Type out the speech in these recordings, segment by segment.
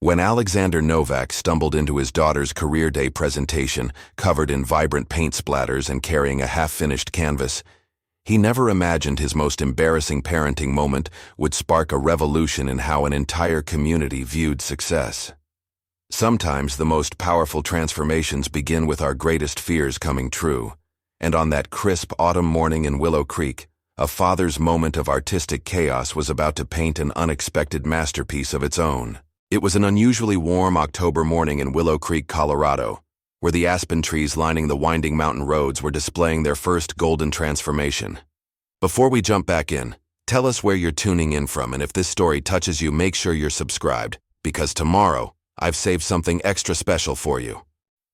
When Alexander Novak stumbled into his daughter's career day presentation, covered in vibrant paint splatters and carrying a half-finished canvas, he never imagined his most embarrassing parenting moment would spark a revolution in how an entire community viewed success. Sometimes the most powerful transformations begin with our greatest fears coming true, and on that crisp autumn morning in Willow Creek, a father's moment of artistic chaos was about to paint an unexpected masterpiece of its own. It was an unusually warm October morning in Willow Creek, Colorado, where the aspen trees lining the winding mountain roads were displaying their first golden transformation. Before we jump back in, tell us where you're tuning in from, and if this story touches you, make sure you're subscribed, because tomorrow, I've saved something extra special for you.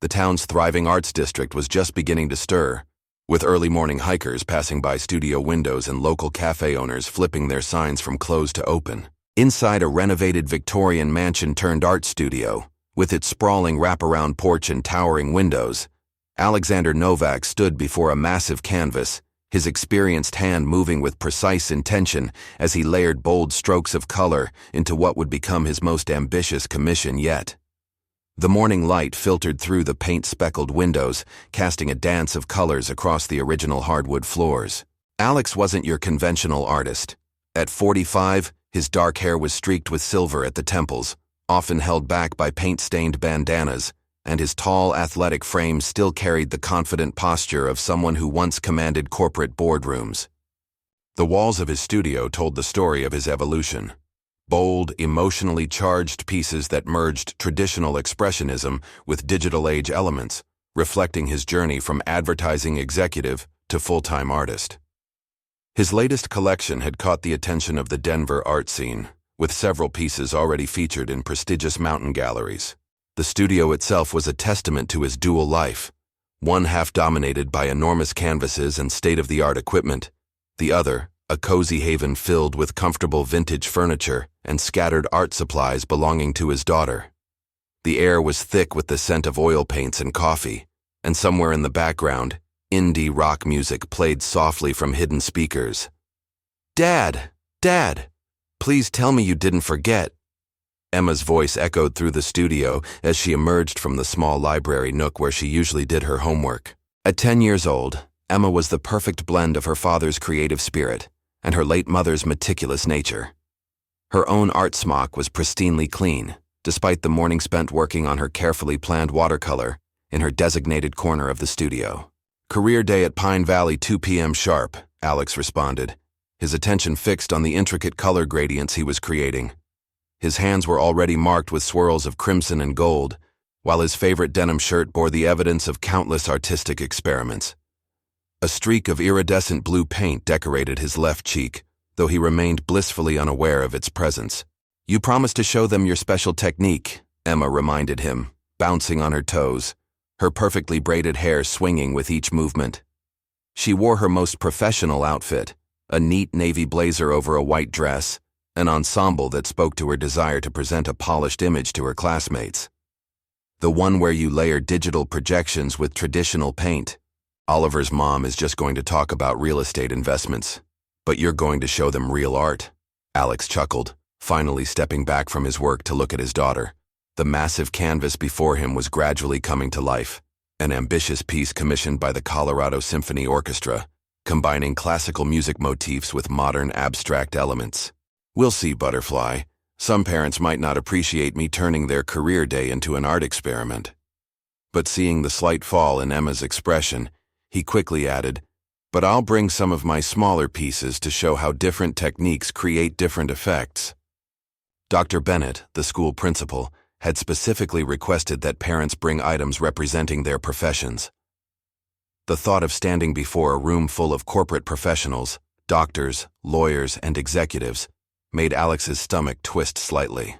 The town's thriving arts district was just beginning to stir, with early morning hikers passing by studio windows and local cafe owners flipping their signs from closed to open. Inside a renovated Victorian mansion turned art studio, with its sprawling wraparound porch and towering windows, Alexander Novak stood before a massive canvas, his experienced hand moving with precise intention as he layered bold strokes of color into what would become his most ambitious commission yet. The morning light filtered through the paint-speckled windows, casting a dance of colors across the original hardwood floors. Alex wasn't your conventional artist. At 45, his dark hair was streaked with silver at the temples, often held back by paint-stained bandanas, and his tall, athletic frame still carried the confident posture of someone who once commanded corporate boardrooms. The walls of his studio told the story of his evolution. Bold, emotionally charged pieces that merged traditional expressionism with digital age elements, reflecting his journey from advertising executive to full-time artist. His latest collection had caught the attention of the Denver art scene, with several pieces already featured in prestigious mountain galleries. The studio itself was a testament to his dual life, one half dominated by enormous canvases and state-of-the-art equipment, the other a cozy haven filled with comfortable vintage furniture and scattered art supplies belonging to his daughter. The air was thick with the scent of oil paints and coffee, and somewhere in the background, indie rock music played softly from hidden speakers. "Dad! Dad! Please tell me you didn't forget." Emma's voice echoed through the studio as she emerged from the small library nook where she usually did her homework. At 10 years old, Emma was the perfect blend of her father's creative spirit and her late mother's meticulous nature. Her own art smock was pristinely clean, despite the morning spent working on her carefully planned watercolor in her designated corner of the studio. "Career day at Pine Valley, 2 p.m. sharp," Alex responded, his attention fixed on the intricate color gradients he was creating. His hands were already marked with swirls of crimson and gold, while his favorite denim shirt bore the evidence of countless artistic experiments. A streak of iridescent blue paint decorated his left cheek, though he remained blissfully unaware of its presence. "You promised to show them your special technique," Emma reminded him, bouncing on her toes, her perfectly braided hair swinging with each movement. She wore her most professional outfit, a neat navy blazer over a white dress, an ensemble that spoke to her desire to present a polished image to her classmates. "The one where you layer digital projections with traditional paint. Oliver's mom is just going to talk about real estate investments, but you're going to show them real art," Alex chuckled, finally stepping back from his work to look at his daughter. The massive canvas before him was gradually coming to life, an ambitious piece commissioned by the Colorado Symphony Orchestra, combining classical music motifs with modern abstract elements. "We'll see, Butterfly. Some parents might not appreciate me turning their career day into an art experiment." But seeing the slight fall in Emma's expression, he quickly added, "But I'll bring some of my smaller pieces to show how different techniques create different effects." Dr. Bennett, the school principal, had specifically requested that parents bring items representing their professions. The thought of standing before a room full of corporate professionals, doctors, lawyers, and executives, made Alex's stomach twist slightly.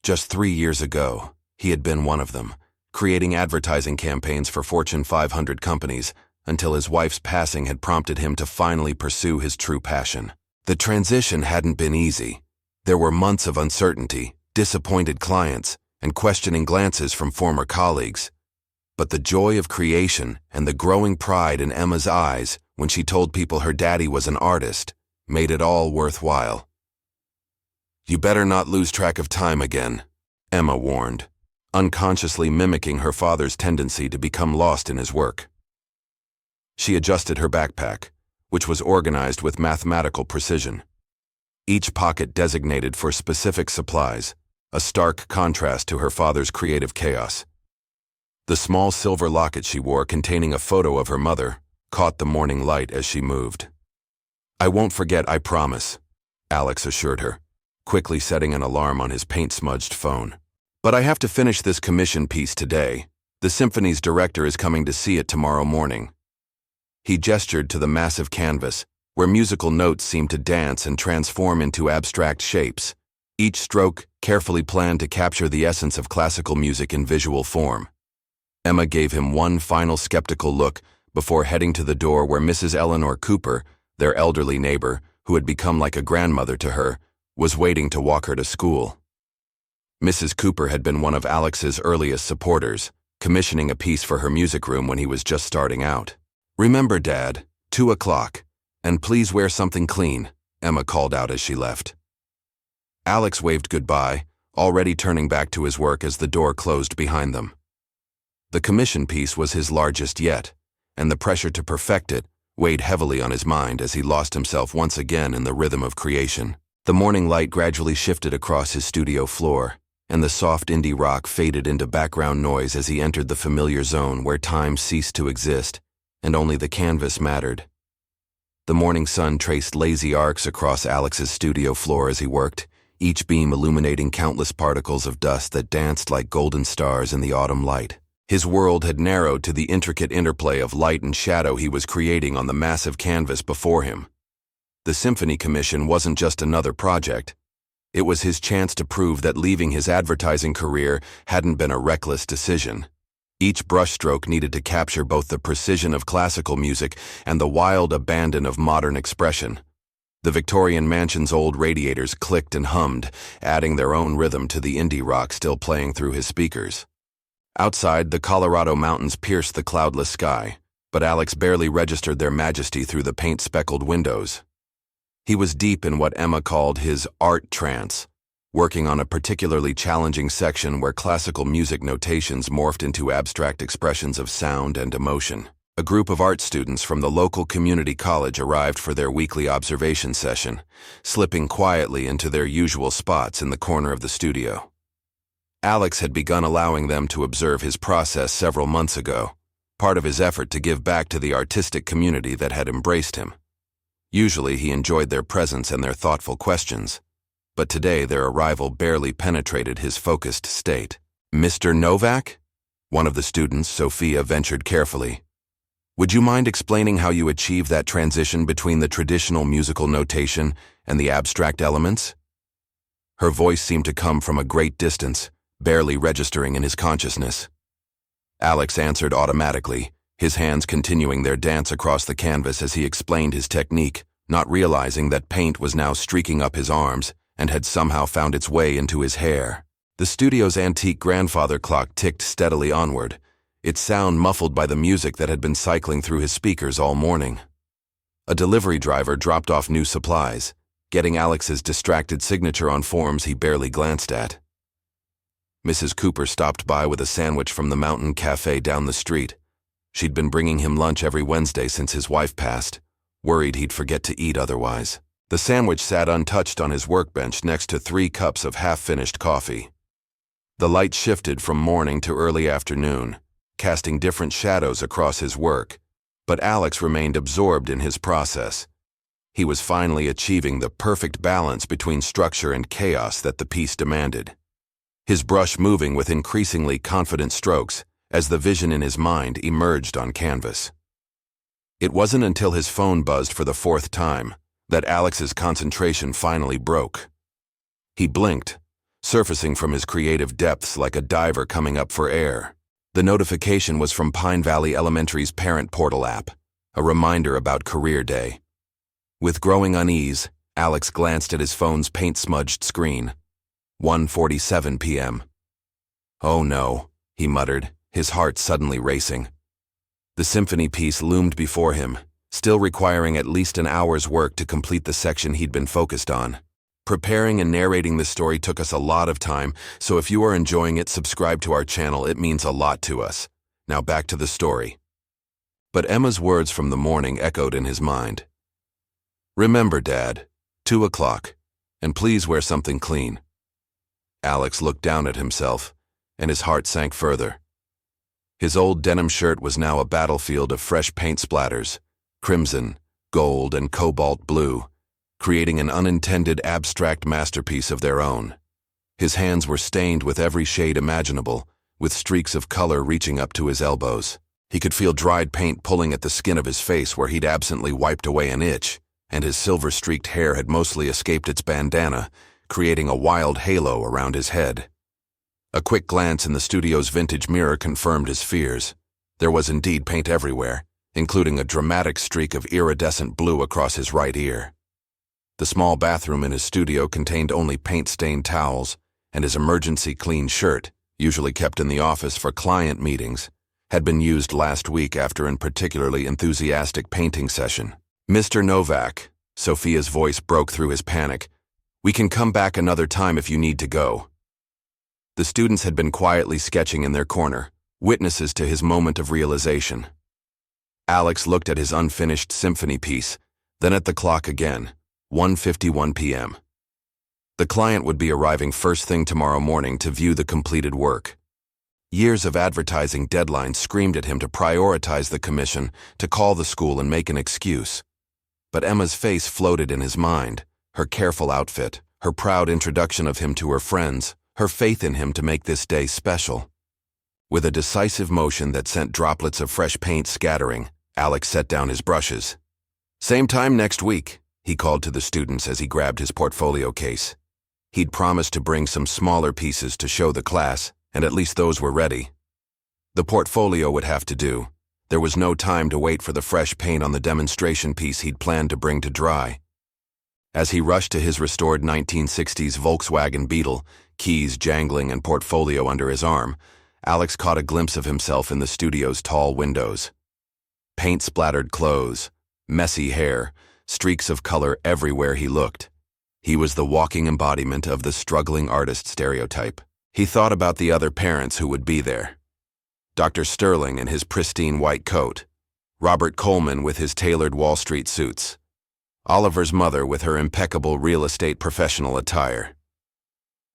Just 3 years ago, he had been one of them, creating advertising campaigns for Fortune 500 companies, until his wife's passing had prompted him to finally pursue his true passion. The transition hadn't been easy. There were months of uncertainty, disappointed clients, and questioning glances from former colleagues. But the joy of creation and the growing pride in Emma's eyes when she told people her daddy was an artist made it all worthwhile. "You better not lose track of time again," Emma warned, unconsciously mimicking her father's tendency to become lost in his work. She adjusted her backpack, which was organized with mathematical precision. Each pocket designated for specific supplies, a stark contrast to her father's creative chaos. The small silver locket she wore containing a photo of her mother caught the morning light as she moved. "I won't forget, I promise," Alex assured her, quickly setting an alarm on his paint-smudged phone. "But I have to finish this commission piece today. The symphony's director is coming to see it tomorrow morning." He gestured to the massive canvas, where musical notes seemed to dance and transform into abstract shapes, each stroke carefully planned to capture the essence of classical music in visual form. Emma gave him one final skeptical look before heading to the door where Mrs. Eleanor Cooper, their elderly neighbor, who had become like a grandmother to her, was waiting to walk her to school. Mrs. Cooper had been one of Alex's earliest supporters, commissioning a piece for her music room when he was just starting out. "Remember, Dad, 2 o'clock, and please wear something clean," Emma called out as she left. Alex waved goodbye, already turning back to his work as the door closed behind them. The commission piece was his largest yet, and the pressure to perfect it weighed heavily on his mind as he lost himself once again in the rhythm of creation. The morning light gradually shifted across his studio floor, and the soft indie rock faded into background noise as he entered the familiar zone where time ceased to exist, and only the canvas mattered. The morning sun traced lazy arcs across Alex's studio floor as he worked, each beam illuminating countless particles of dust that danced like golden stars in the autumn light. His world had narrowed to the intricate interplay of light and shadow he was creating on the massive canvas before him. The symphony commission wasn't just another project. It was his chance to prove that leaving his advertising career hadn't been a reckless decision. Each brushstroke needed to capture both the precision of classical music and the wild abandon of modern expression. The Victorian mansion's old radiators clicked and hummed, adding their own rhythm to the indie rock still playing through his speakers. Outside, the Colorado mountains pierced the cloudless sky, but Alex barely registered their majesty through the paint-speckled windows. He was deep in what Emma called his art trance, working on a particularly challenging section where classical music notations morphed into abstract expressions of sound and emotion. A group of art students from the local community college arrived for their weekly observation session, slipping quietly into their usual spots in the corner of the studio. Alex had begun allowing them to observe his process several months ago, part of his effort to give back to the artistic community that had embraced him. Usually he enjoyed their presence and their thoughtful questions, but today their arrival barely penetrated his focused state. "Mr. Novak?" One of the students, Sophia, ventured carefully. "Would you mind explaining how you achieve that transition between the traditional musical notation and the abstract elements?" Her voice seemed to come from a great distance, barely registering in his consciousness. Alex answered automatically, his hands continuing their dance across the canvas as he explained his technique, not realizing that paint was now streaking up his arms and had somehow found its way into his hair. The studio's antique grandfather clock ticked steadily onward, its sound muffled by the music that had been cycling through his speakers all morning. A delivery driver dropped off new supplies, getting Alex's distracted signature on forms he barely glanced at. Mrs. Cooper stopped by with a sandwich from the mountain café down the street. She'd been bringing him lunch every Wednesday since his wife passed, worried he'd forget to eat otherwise. The sandwich sat untouched on his workbench next to 3 cups of half-finished coffee. The light shifted from morning to early afternoon, casting different shadows across his work, but Alex remained absorbed in his process. He was finally achieving the perfect balance between structure and chaos that the piece demanded. His brush moving with increasingly confident strokes as the vision in his mind emerged on canvas. It wasn't until his phone buzzed for the 4th time that Alex's concentration finally broke. He blinked, surfacing from his creative depths like a diver coming up for air. The notification was from Pine Valley Elementary's parent portal app, a reminder about career day. With growing unease, Alex glanced at his phone's paint-smudged screen. 1:47 p.m. "Oh no," he muttered, his heart suddenly racing. The symphony piece loomed before him, still requiring at least an hour's work to complete the section he'd been focused on. Preparing and narrating this story took us a lot of time, so if you are enjoying it, subscribe to our channel. It means a lot to us. Now back to the story. But Emma's words from the morning echoed in his mind. "Remember, Dad, 2 o'clock, and please wear something clean." Alex looked down at himself, and his heart sank further. His old denim shirt was now a battlefield of fresh paint splatters, crimson, gold, and cobalt blue, creating an unintended abstract masterpiece of their own. His hands were stained with every shade imaginable, with streaks of color reaching up to his elbows. He could feel dried paint pulling at the skin of his face where he'd absently wiped away an itch, and his silver-streaked hair had mostly escaped its bandana, creating a wild halo around his head. A quick glance in the studio's vintage mirror confirmed his fears. There was indeed paint everywhere, including a dramatic streak of iridescent blue across his right ear. The small bathroom in his studio contained only paint-stained towels, and his emergency clean shirt, usually kept in the office for client meetings, had been used last week after a particularly enthusiastic painting session. "Mr. Novak," Sophia's voice broke through his panic, "we can come back another time if you need to go." The students had been quietly sketching in their corner, witnesses to his moment of realization. Alex looked at his unfinished symphony piece, then at the clock again, 1:51 p.m. The client would be arriving first thing tomorrow morning to view the completed work. Years of advertising deadlines screamed at him to prioritize the commission, to call the school and make an excuse. But Emma's face floated in his mind, her careful outfit, her proud introduction of him to her friends, her faith in him to make this day special. With a decisive motion that sent droplets of fresh paint scattering, Alex set down his brushes. "Same time next week," he called to the students as he grabbed his portfolio case. He'd promised to bring some smaller pieces to show the class, and at least those were ready. The portfolio would have to do. There was no time to wait for the fresh paint on the demonstration piece he'd planned to bring to dry. As he rushed to his restored 1960s Volkswagen Beetle, keys jangling and portfolio under his arm, Alex caught a glimpse of himself in the studio's tall windows. Paint-splattered clothes, messy hair, streaks of color everywhere he looked. He was the walking embodiment of the struggling artist stereotype. He thought about the other parents who would be there. Dr. Sterling in his pristine white coat, Robert Coleman with his tailored Wall Street suits, Oliver's mother with her impeccable real estate professional attire.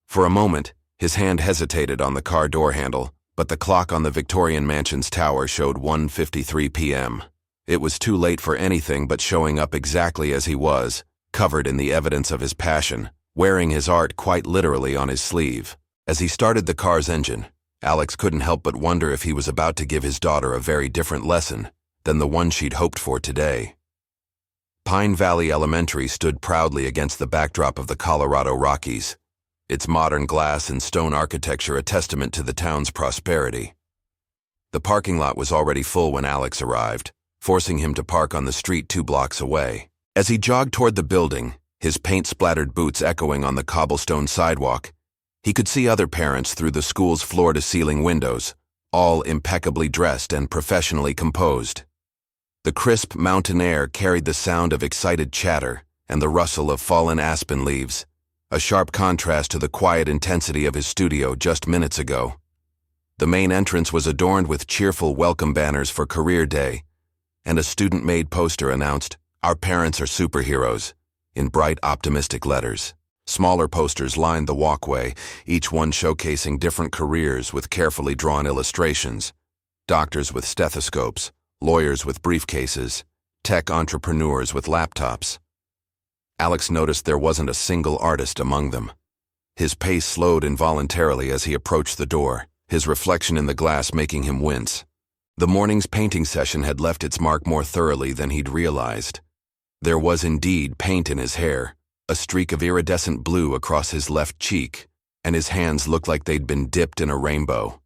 For a moment, his hand hesitated on the car door handle, but the clock on the Victorian mansion's tower showed 1:53 p.m. It was too late for anything but showing up exactly as he was, covered in the evidence of his passion, wearing his art quite literally on his sleeve. As he started the car's engine, Alex couldn't help but wonder if he was about to give his daughter a very different lesson than the one she'd hoped for today. Pine Valley Elementary stood proudly against the backdrop of the Colorado Rockies, its modern glass and stone architecture a testament to the town's prosperity. The parking lot was already full when Alex arrived, forcing him to park on the street 2 blocks away. As he jogged toward the building, his paint-splattered boots echoing on the cobblestone sidewalk, he could see other parents through the school's floor-to-ceiling windows, all impeccably dressed and professionally composed. The crisp mountain air carried the sound of excited chatter and the rustle of fallen aspen leaves, a sharp contrast to the quiet intensity of his studio just minutes ago. The main entrance was adorned with cheerful welcome banners for Career Day, and a student-made poster announced, "Our parents are superheroes," in bright, optimistic letters. Smaller posters lined the walkway, each one showcasing different careers with carefully drawn illustrations. Doctors with stethoscopes, lawyers with briefcases, tech entrepreneurs with laptops. Alex noticed there wasn't a single artist among them. His pace slowed involuntarily as he approached the door, his reflection in the glass making him wince. The morning's painting session had left its mark more thoroughly than he'd realized. There was indeed paint in his hair, a streak of iridescent blue across his left cheek, and his hands looked like they'd been dipped in a rainbow.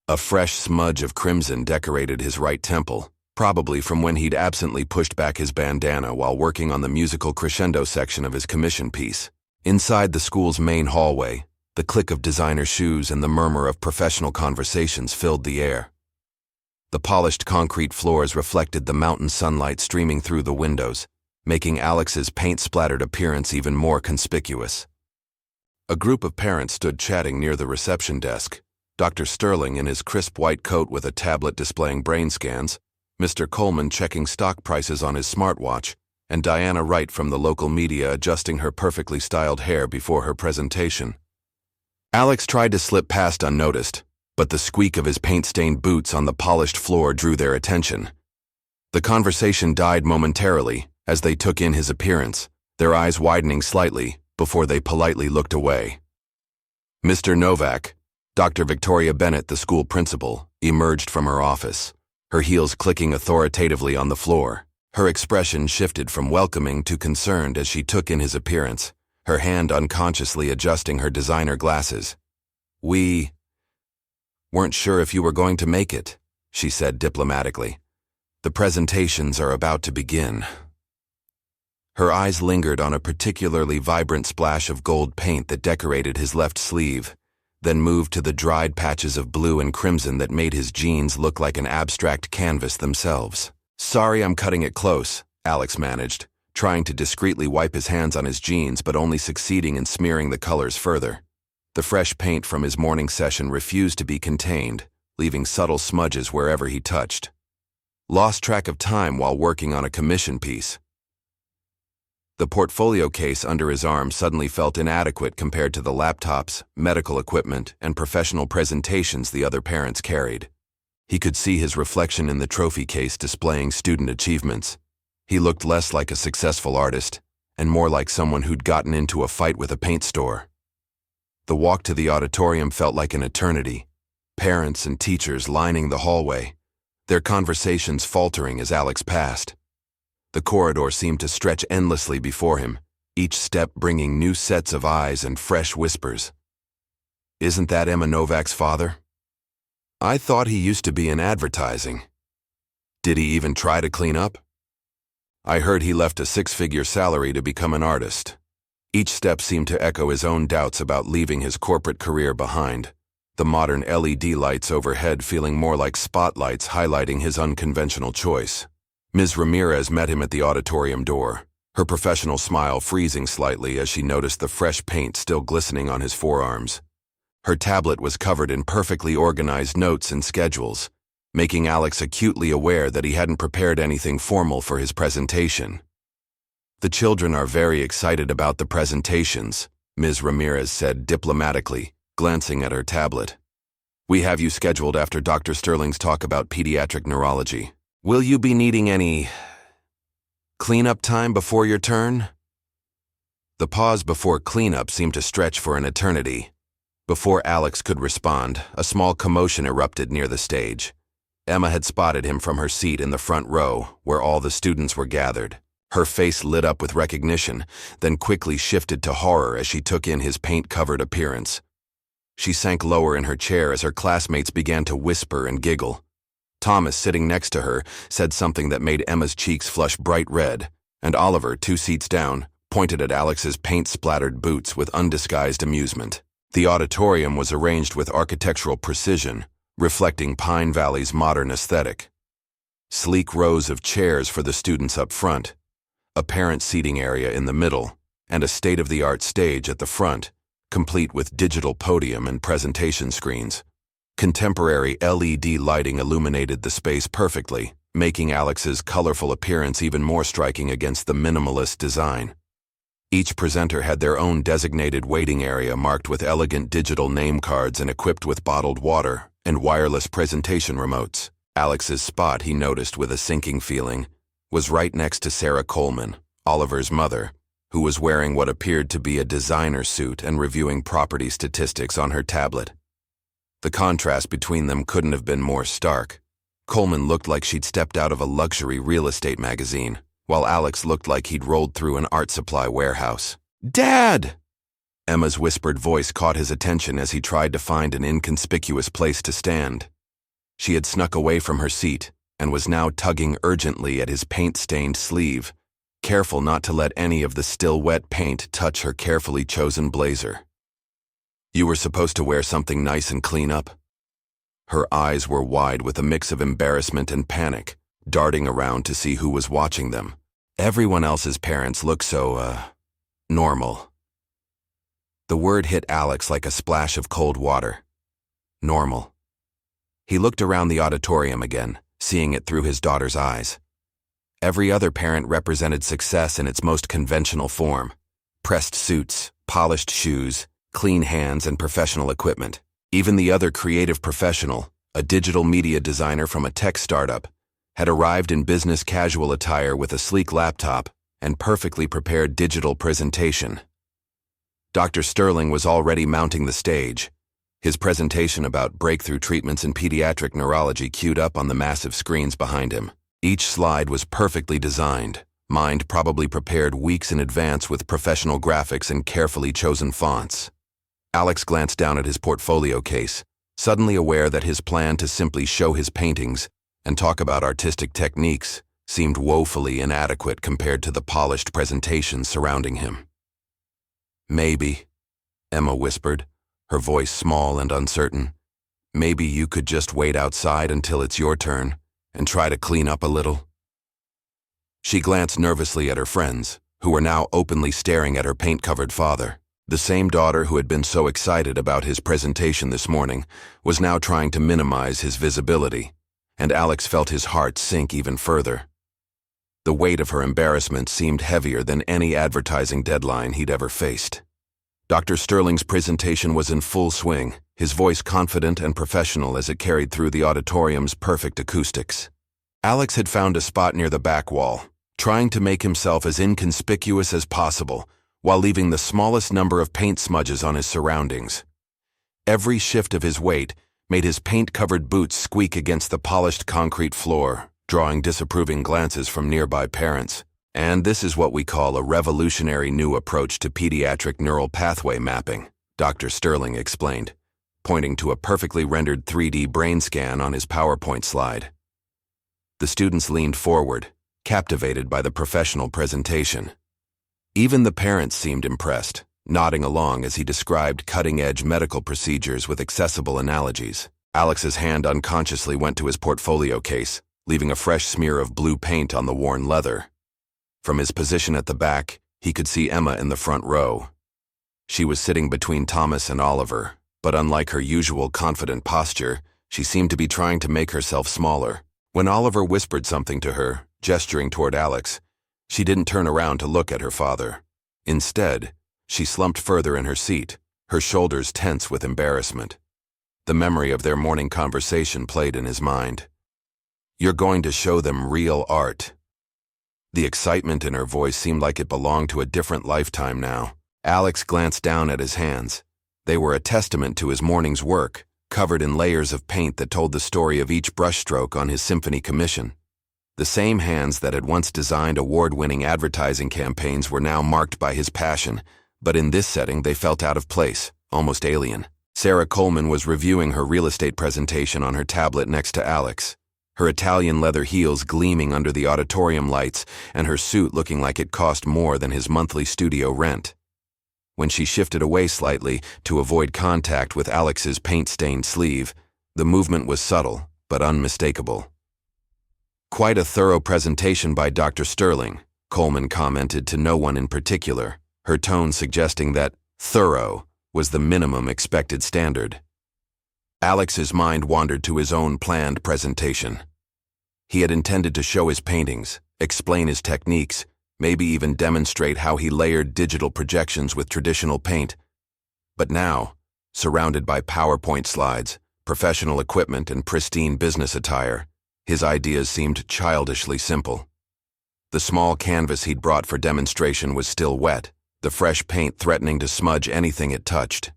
A fresh smudge of crimson decorated his right temple, probably from when he'd absently pushed back his bandana while working on the musical crescendo section of his commission piece. Inside the school's main hallway, the click of designer shoes and the murmur of professional conversations filled the air. The polished concrete floors reflected the mountain sunlight streaming through the windows, making Alex's paint-splattered appearance even more conspicuous. A group of parents stood chatting near the reception desk. Dr. Sterling in his crisp white coat with a tablet displaying brain scans, Mr. Coleman checking stock prices on his smartwatch, and Diana Wright from the local media adjusting her perfectly styled hair before her presentation. Alex tried to slip past unnoticed, but the squeak of his paint-stained boots on the polished floor drew their attention. The conversation died momentarily as they took in his appearance, their eyes widening slightly before they politely looked away. Mr. Novak, Dr. Victoria Bennett, the school principal, emerged from her office, her heels clicking authoritatively on the floor. Her expression shifted from welcoming to concerned as she took in his appearance, her hand unconsciously adjusting her designer glasses. "We weren't sure if you were going to make it," she said diplomatically. "The presentations are about to begin." Her eyes lingered on a particularly vibrant splash of gold paint that decorated his left sleeve, then moved to the dried patches of blue and crimson that made his jeans look like an abstract canvas themselves. "Sorry, I'm cutting it close," Alex managed, trying to discreetly wipe his hands on his jeans but only succeeding in smearing the colors further. The fresh paint from his morning session refused to be contained, leaving subtle smudges wherever he touched. Lost track of time while working on a commission piece. The portfolio case under his arm suddenly felt inadequate compared to the laptops, medical equipment, and professional presentations the other parents carried. He could see his reflection in the trophy case displaying student achievements. He looked less like a successful artist, and more like someone who'd gotten into a fight with a paint store. The walk to the auditorium felt like an eternity, parents and teachers lining the hallway, their conversations faltering as Alex passed. The corridor seemed to stretch endlessly before him, each step bringing new sets of eyes and fresh whispers. "Isn't that Emma Novak's father? I thought he used to be in advertising. Did he even try to clean up? I heard he left a six-figure salary to become an artist." Each step seemed to echo his own doubts about leaving his corporate career behind, the modern LED lights overhead feeling more like spotlights highlighting his unconventional choice. Ms. Ramirez met him at the auditorium door, her professional smile freezing slightly as she noticed the fresh paint still glistening on his forearms. Her tablet was covered in perfectly organized notes and schedules, making Alex acutely aware that he hadn't prepared anything formal for his presentation. "The children are very excited about the presentations," Ms. Ramirez said diplomatically, glancing at her tablet. "We have you scheduled after Dr. Sterling's talk about pediatric neurology. Will you be needing any cleanup time before your turn?" The pause before cleanup seemed to stretch for an eternity. Before Alex could respond, a small commotion erupted near the stage. Emma had spotted him from her seat in the front row, where all the students were gathered. Her face lit up with recognition, then quickly shifted to horror as she took in his paint-covered appearance. She sank lower in her chair as her classmates began to whisper and giggle. Thomas, sitting next to her, said something that made Emma's cheeks flush bright red, and Oliver, 2 seats down, pointed at Alex's paint-splattered boots with undisguised amusement. The auditorium was arranged with architectural precision, reflecting Pine Valley's modern aesthetic. Sleek rows of chairs for the students up front, a parent seating area in the middle, and a state-of-the-art stage at the front, complete with digital podium and presentation screens. Contemporary LED lighting illuminated the space perfectly, making Alex's colorful appearance even more striking against the minimalist design. Each presenter had their own designated waiting area marked with elegant digital name cards and equipped with bottled water and wireless presentation remotes. Alex's spot, he noticed with a sinking feeling, was right next to Sarah Coleman, Oliver's mother, who was wearing what appeared to be a designer suit and reviewing property statistics on her tablet. The contrast between them couldn't have been more stark. Coleman looked like she'd stepped out of a luxury real estate magazine, while Alex looked like he'd rolled through an art supply warehouse. "Dad!" Emma's whispered voice caught his attention as he tried to find an inconspicuous place to stand. She had snuck away from her seat and was now tugging urgently at his paint-stained sleeve, careful not to let any of the still wet paint touch her carefully chosen blazer. "You were supposed to wear something nice and clean up." Her eyes were wide with a mix of embarrassment and panic, darting around to see who was watching them, Everyone else's parents look so, normal. The word hit Alex like a splash of cold water. Normal. He looked around the auditorium again, seeing it through his daughter's eyes. Every other parent represented success in its most conventional form. Pressed suits, polished shoes, clean hands, and professional equipment. Even the other creative professional, a digital media designer from a tech startup, had arrived in business casual attire with a sleek laptop and perfectly prepared digital presentation. Dr. Sterling was already mounting the stage, his presentation about breakthrough treatments in pediatric neurology queued up on the massive screens behind him. Each slide was perfectly designed, mind probably prepared weeks in advance with professional graphics and carefully chosen fonts. Alex glanced down at his portfolio case, suddenly aware that his plan to simply show his paintings and talk about artistic techniques seemed woefully inadequate compared to the polished presentations surrounding him. "Maybe," Emma whispered, her voice small and uncertain, "maybe you could just wait outside until it's your turn and try to clean up a little." She glanced nervously at her friends, who were now openly staring at her paint-covered father. The same daughter who had been so excited about his presentation this morning was now trying to minimize his visibility, and Alex felt his heart sink even further. The weight of her embarrassment seemed heavier than any advertising deadline he'd ever faced. Dr. Sterling's presentation was in full swing, his voice confident and professional as it carried through the auditorium's perfect acoustics. Alex had found a spot near the back wall, trying to make himself as inconspicuous as possible while leaving the smallest number of paint smudges on his surroundings. Every shift of his weight made his paint-covered boots squeak against the polished concrete floor, drawing disapproving glances from nearby parents. "And this is what we call a revolutionary new approach to pediatric neural pathway mapping," Dr. Sterling explained, pointing to a perfectly rendered 3D brain scan on his PowerPoint slide. The students leaned forward, captivated by the professional presentation. Even the parents seemed impressed, nodding along as he described cutting-edge medical procedures with accessible analogies. Alex's hand unconsciously went to his portfolio case, leaving a fresh smear of blue paint on the worn leather. From his position at the back, he could see Emma in the front row. She was sitting between Thomas and Oliver, but unlike her usual confident posture, she seemed to be trying to make herself smaller. When Oliver whispered something to her, gesturing toward Alex, she didn't turn around to look at her father. Instead, she slumped further in her seat, her shoulders tense with embarrassment. The memory of their morning conversation played in his mind. "You're going to show them real art." The excitement in her voice seemed like it belonged to a different lifetime now. Alex glanced down at his hands. They were a testament to his morning's work, covered in layers of paint that told the story of each brushstroke on his symphony commission. The same hands that had once designed award-winning advertising campaigns were now marked by his passion, but in this setting they felt out of place, almost alien. Sarah Coleman was reviewing her real estate presentation on her tablet next to Alex, her Italian leather heels gleaming under the auditorium lights and her suit looking like it cost more than his monthly studio rent. When she shifted away slightly to avoid contact with Alex's paint-stained sleeve, the movement was subtle but unmistakable. "Quite a thorough presentation by Dr. Sterling," Coleman commented to no one in particular, her tone suggesting that thorough was the minimum expected standard. Alex's mind wandered to his own planned presentation. He had intended to show his paintings, explain his techniques, maybe even demonstrate how he layered digital projections with traditional paint. But now, surrounded by PowerPoint slides, professional equipment, and pristine business attire, his ideas seemed childishly simple. The small canvas he'd brought for demonstration was still wet, the fresh paint threatening to smudge anything it touched.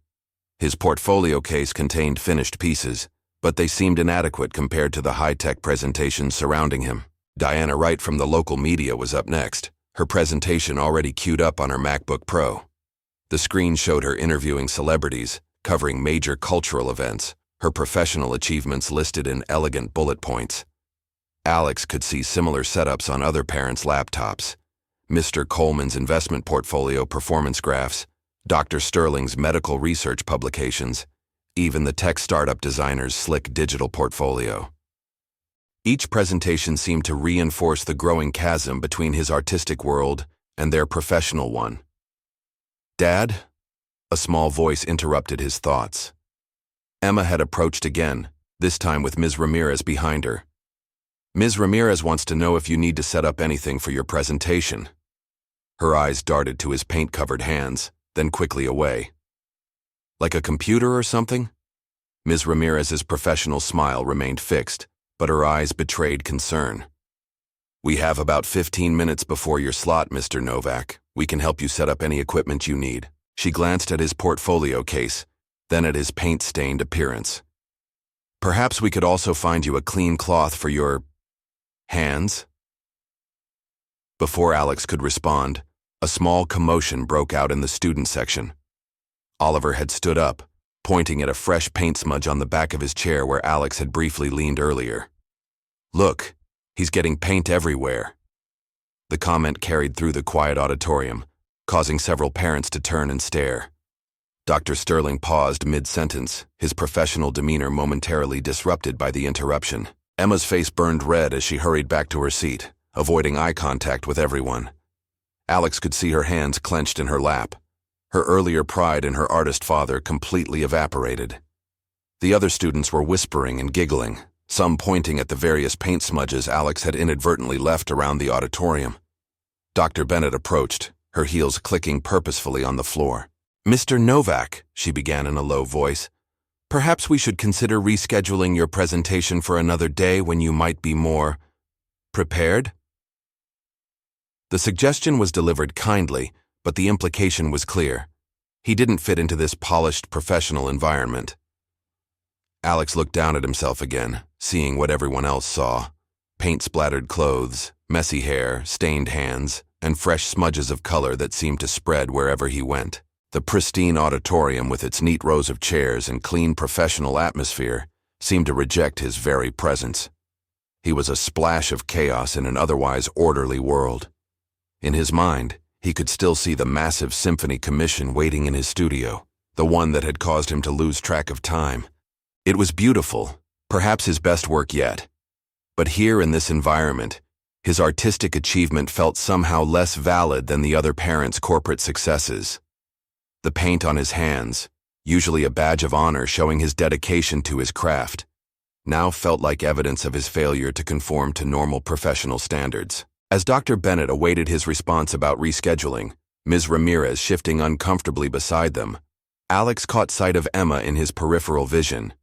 His portfolio case contained finished pieces, but they seemed inadequate compared to the high-tech presentations surrounding him. Diana Wright from the local media was up next, her presentation already queued up on her MacBook Pro. The screen showed her interviewing celebrities, covering major cultural events, her professional achievements listed in elegant bullet points. Alex could see similar setups on other parents' laptops. Mr. Coleman's investment portfolio performance graphs, Dr. Sterling's medical research publications, even the tech startup designer's slick digital portfolio. Each presentation seemed to reinforce the growing chasm between his artistic world and their professional one. "Dad?" A small voice interrupted his thoughts. Emma had approached again, this time with Ms. Ramirez behind her. "Ms. Ramirez wants to know if you need to set up anything for your presentation." Her eyes darted to his paint-covered hands, then quickly away. "Like a computer or something?" Ms. Ramirez's professional smile remained fixed, but her eyes betrayed concern. "We have about 15 minutes before your slot, Mr. Novak. We can help you set up any equipment you need." She glanced at his portfolio case, then at his paint-stained appearance. "Perhaps we could also find you a clean cloth for your hands?" Before Alex could respond, a small commotion broke out in the student section. Oliver had stood up, pointing at a fresh paint smudge on the back of his chair where Alex had briefly leaned earlier. "Look, he's getting paint everywhere." The comment carried through the quiet auditorium, causing several parents to turn and stare. Dr. Sterling paused mid-sentence, his professional demeanor momentarily disrupted by the interruption. Emma's face burned red as she hurried back to her seat, avoiding eye contact with everyone. Alex could see her hands clenched in her lap. Her earlier pride in her artist father completely evaporated. The other students were whispering and giggling, some pointing at the various paint smudges Alex had inadvertently left around the auditorium. Dr. Bennett approached, her heels clicking purposefully on the floor. "Mr. Novak," she began in a low voice, "perhaps we should consider rescheduling your presentation for another day when you might be more prepared?" The suggestion was delivered kindly, but the implication was clear. He didn't fit into this polished professional environment. Alex looked down at himself again, seeing what everyone else saw: paint-splattered clothes, messy hair, stained hands, and fresh smudges of color that seemed to spread wherever he went. The pristine auditorium with its neat rows of chairs and clean professional atmosphere seemed to reject his very presence. He was a splash of chaos in an otherwise orderly world. In his mind, he could still see the massive symphony commission waiting in his studio, the one that had caused him to lose track of time. It was beautiful, perhaps his best work yet. But here in this environment, his artistic achievement felt somehow less valid than the other parents' corporate successes. The paint on his hands, usually a badge of honor showing his dedication to his craft, now felt like evidence of his failure to conform to normal professional standards. As Dr. Bennett awaited his response about rescheduling, Ms. Ramirez shifting uncomfortably beside them, Alex caught sight of Emma in his peripheral vision.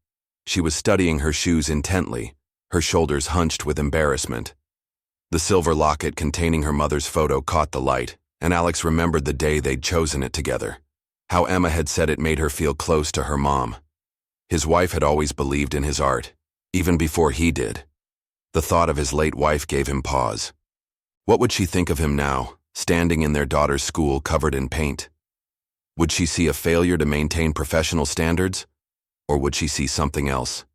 She was studying her shoes intently, her shoulders hunched with embarrassment. The silver locket containing her mother's photo caught the light, and Alex remembered the day they'd chosen it together. How Emma had said it made her feel close to her mom. His wife had always believed in his art, even before he did. The thought of his late wife gave him pause. What would she think of him now, standing in their daughter's school covered in paint? Would she see a failure to maintain professional standards? Or would she see something else?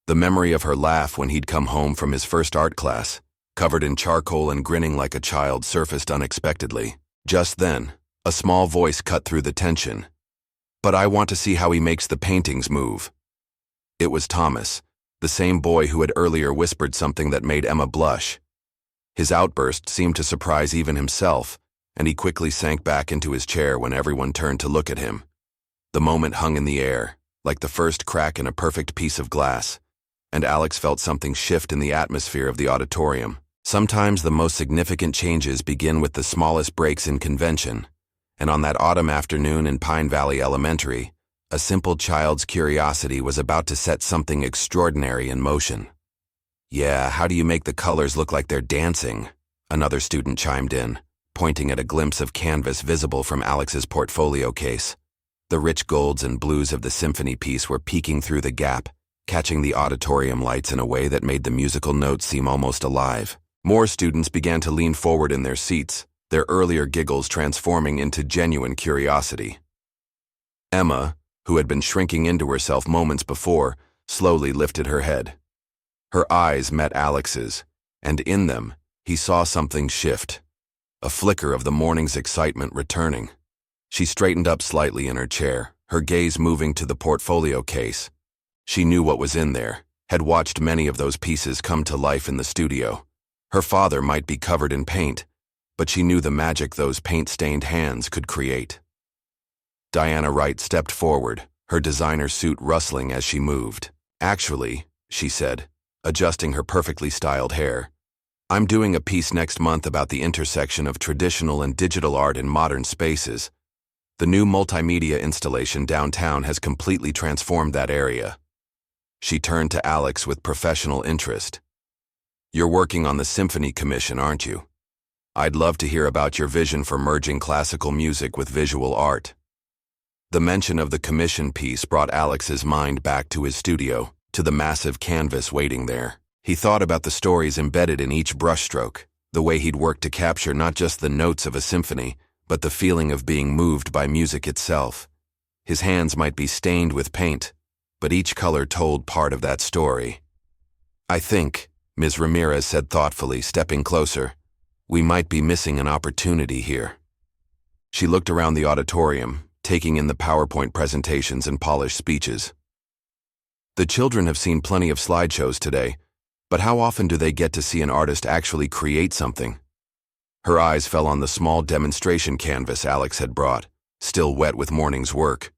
The memory of her laugh when he'd come home from his first art class, covered in charcoal and grinning like a child, surfaced unexpectedly. Just then, a small voice cut through the tension. "But I want to see how he makes the paintings move." It was Thomas, the same boy who had earlier whispered something that made Emma blush. His outburst seemed to surprise even himself, and he quickly sank back into his chair when everyone turned to look at him. The moment hung in the air, like the first crack in a perfect piece of glass, and Alex felt something shift in the atmosphere of the auditorium. Sometimes the most significant changes begin with the smallest breaks in convention, and on that autumn afternoon in Pine Valley Elementary, a simple child's curiosity was about to set something extraordinary in motion. "Yeah, how do you make the colors look like they're dancing?" Another student chimed in, pointing at a glimpse of canvas visible from Alex's portfolio case. The rich golds and blues of the symphony piece were peeking through the gap, catching the auditorium lights in a way that made the musical notes seem almost alive. More students began to lean forward in their seats, their earlier giggles transforming into genuine curiosity. Emma, who had been shrinking into herself moments before, slowly lifted her head. Her eyes met Alex's, and in them, he saw something shift, a flicker of the morning's excitement returning. She straightened up slightly in her chair, her gaze moving to the portfolio case. She knew what was in there, had watched many of those pieces come to life in the studio. Her father might be covered in paint, but she knew the magic those paint-stained hands could create. Diana Wright stepped forward, her designer suit rustling as she moved. "Actually," she said, adjusting her perfectly styled hair, "I'm doing a piece next month about the intersection of traditional and digital art in modern spaces. The new multimedia installation downtown has completely transformed that area." She turned to Alex with professional interest. "You're working on the Symphony Commission, aren't you? I'd love to hear about your vision for merging classical music with visual art." The mention of the commission piece brought Alex's mind back to his studio, to the massive canvas waiting there. He thought about the stories embedded in each brushstroke, the way he'd worked to capture not just the notes of a symphony, but the feeling of being moved by music itself. His hands might be stained with paint, but each color told part of that story. "I think," Ms. Ramirez said thoughtfully, stepping closer, "we might be missing an opportunity here." She looked around the auditorium, taking in the PowerPoint presentations and polished speeches. "The children have seen plenty of slideshows today, but how often do they get to see an artist actually create something?" Her eyes fell on the small demonstration canvas Alex had brought, still wet with morning's work.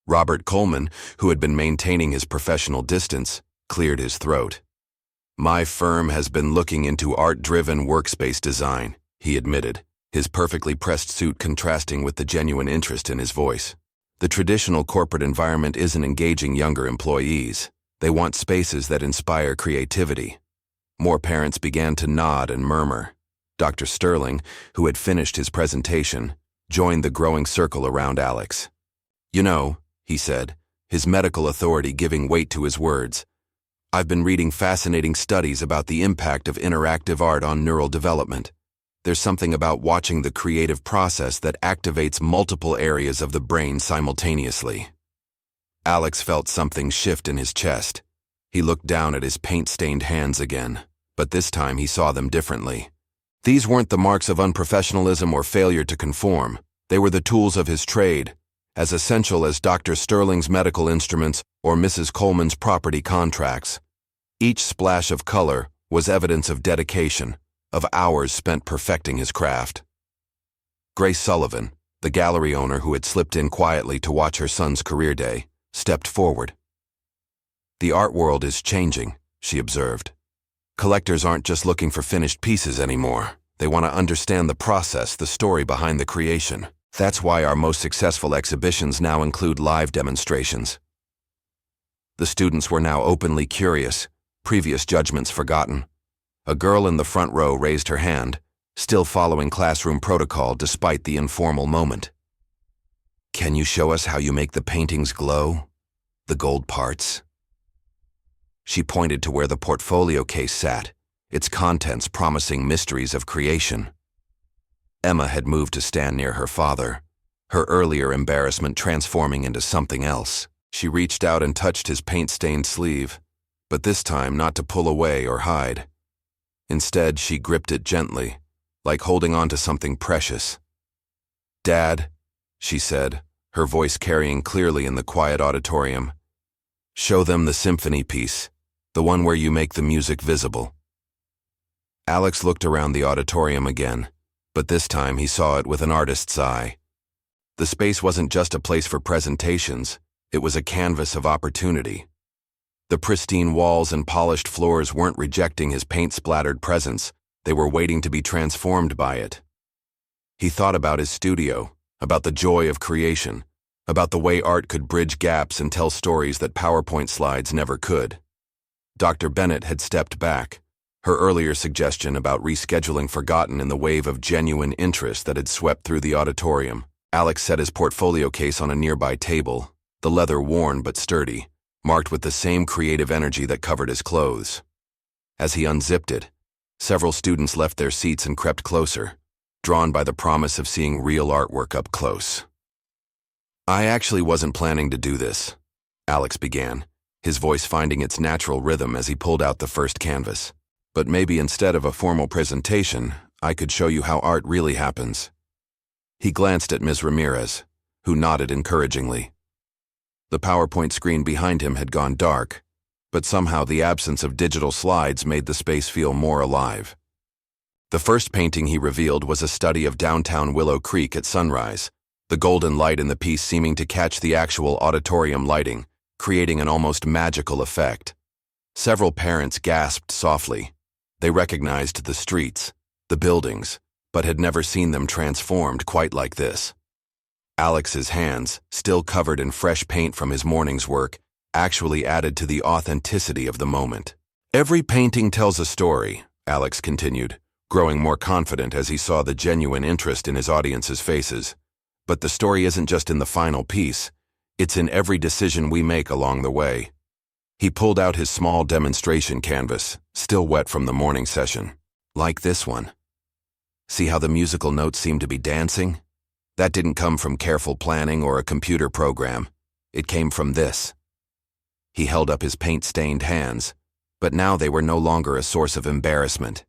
Robert Coleman, who had been maintaining his professional distance, cleared his throat. "My firm has been looking into art-driven workspace design," he admitted, his perfectly pressed suit contrasting with the genuine interest in his voice. "The traditional corporate environment isn't engaging younger employees. They want spaces that inspire creativity." More parents began to nod and murmur. Dr. Sterling, who had finished his presentation, joined the growing circle around Alex. "You know," he said, his medical authority giving weight to his words, "I've been reading fascinating studies about the impact of interactive art on neural development. There's something about watching the creative process that activates multiple areas of the brain simultaneously." Alex felt something shift in his chest. He looked down at his paint-stained hands again, but this time he saw them differently. These weren't the marks of unprofessionalism or failure to conform. They were the tools of his trade, as essential as Dr. Sterling's medical instruments or Mrs. Coleman's property contracts. Each splash of color was evidence of dedication, of hours spent perfecting his craft. Grace Sullivan, the gallery owner who had slipped in quietly to watch her son's career day, stepped forward. "The art world is changing," she observed. "Collectors aren't just looking for finished pieces anymore. They want to understand the process, the story behind the creation. That's why our most successful exhibitions now include live demonstrations." The students were now openly curious, previous judgments forgotten. A girl in the front row raised her hand, still following classroom protocol despite the informal moment. "Can you show us how you make the paintings glow? The gold parts?" She pointed to where the portfolio case sat, its contents promising mysteries of creation. Emma had moved to stand near her father, her earlier embarrassment transforming into something else. She reached out and touched his paint-stained sleeve, but this time not to pull away or hide. Instead, she gripped it gently, like holding on to something precious. "Dad," she said, her voice carrying clearly in the quiet auditorium, "show them the symphony piece, the one where you make the music visible." Alex looked around the auditorium again, but this time he saw it with an artist's eye. The space wasn't just a place for presentations, it was a canvas of opportunity. The pristine walls and polished floors weren't rejecting his paint-splattered presence, they were waiting to be transformed by it. He thought about his studio, about the joy of creation, about the way art could bridge gaps and tell stories that PowerPoint slides never could. Dr. Bennett had stepped back, her earlier suggestion about rescheduling forgotten in the wave of genuine interest that had swept through the auditorium. Alex set his portfolio case on a nearby table, the leather worn but sturdy, marked with the same creative energy that covered his clothes. As he unzipped it, several students left their seats and crept closer, drawn by the promise of seeing real artwork up close. "I actually wasn't planning to do this," Alex began, his voice finding its natural rhythm as he pulled out the first canvas. "But maybe instead of a formal presentation, I could show you how art really happens." He glanced at Ms. Ramirez, who nodded encouragingly. The PowerPoint screen behind him had gone dark, but somehow the absence of digital slides made the space feel more alive. The first painting he revealed was a study of downtown Willow Creek at sunrise, the golden light in the piece seeming to catch the actual auditorium lighting, creating an almost magical effect. Several parents gasped softly. They recognized the streets, the buildings, but had never seen them transformed quite like this. Alex's hands, still covered in fresh paint from his morning's work, actually added to the authenticity of the moment. "Every painting tells a story," Alex continued, growing more confident as he saw the genuine interest in his audience's faces. "But the story isn't just in the final piece, it's in every decision we make along the way." He pulled out his small demonstration canvas, still wet from the morning session. "Like this one. See how the musical notes seem to be dancing? That didn't come from careful planning or a computer program. It came from this." He held up his paint-stained hands, but now they were no longer a source of embarrassment.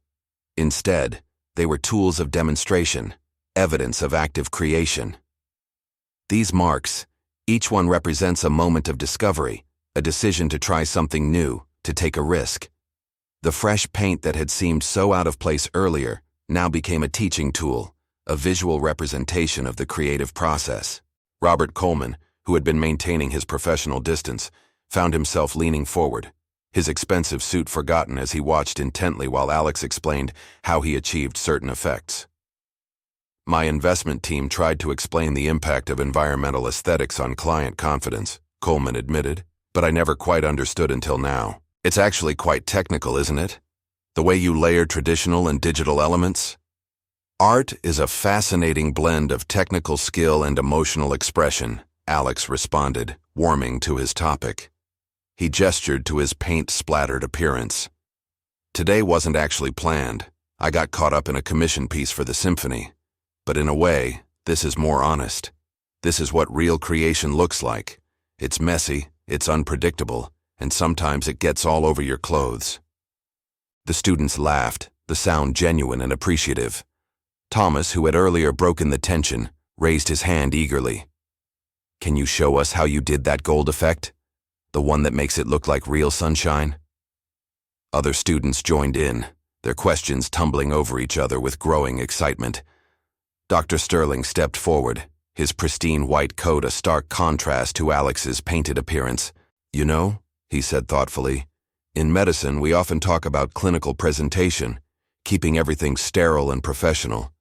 Instead, they were tools of demonstration, evidence of active creation. These marks, each one represents a moment of discovery, a decision to try something new, to take a risk. The fresh paint that had seemed so out of place earlier now became a teaching tool, a visual representation of the creative process. Robert Coleman, who had been maintaining his professional distance, found himself leaning forward, his expensive suit forgotten as he watched intently while Alex explained how he achieved certain effects. "My investment team tried to explain the impact of environmental aesthetics on client confidence," Coleman admitted, "but I never quite understood until now. It's actually quite technical, isn't it? The way you layer traditional and digital elements? Art is a fascinating blend of technical skill and emotional expression," Alex responded, warming to his topic. He gestured to his paint-splattered appearance. "Today wasn't actually planned. I got caught up in a commission piece for the symphony. But in a way, this is more honest. This is what real creation looks like. It's messy, it's unpredictable, and sometimes it gets all over your clothes." The students laughed, the sound genuine and appreciative. Thomas, who had earlier broken the tension, raised his hand eagerly. "Can you show us how you did that gold effect? The one that makes it look like real sunshine?" Other students joined in, their questions tumbling over each other with growing excitement. Dr. Sterling stepped forward, his pristine white coat a stark contrast to Alex's painted appearance. "You know," he said thoughtfully, "in medicine we often talk about clinical presentation, keeping everything sterile and professional.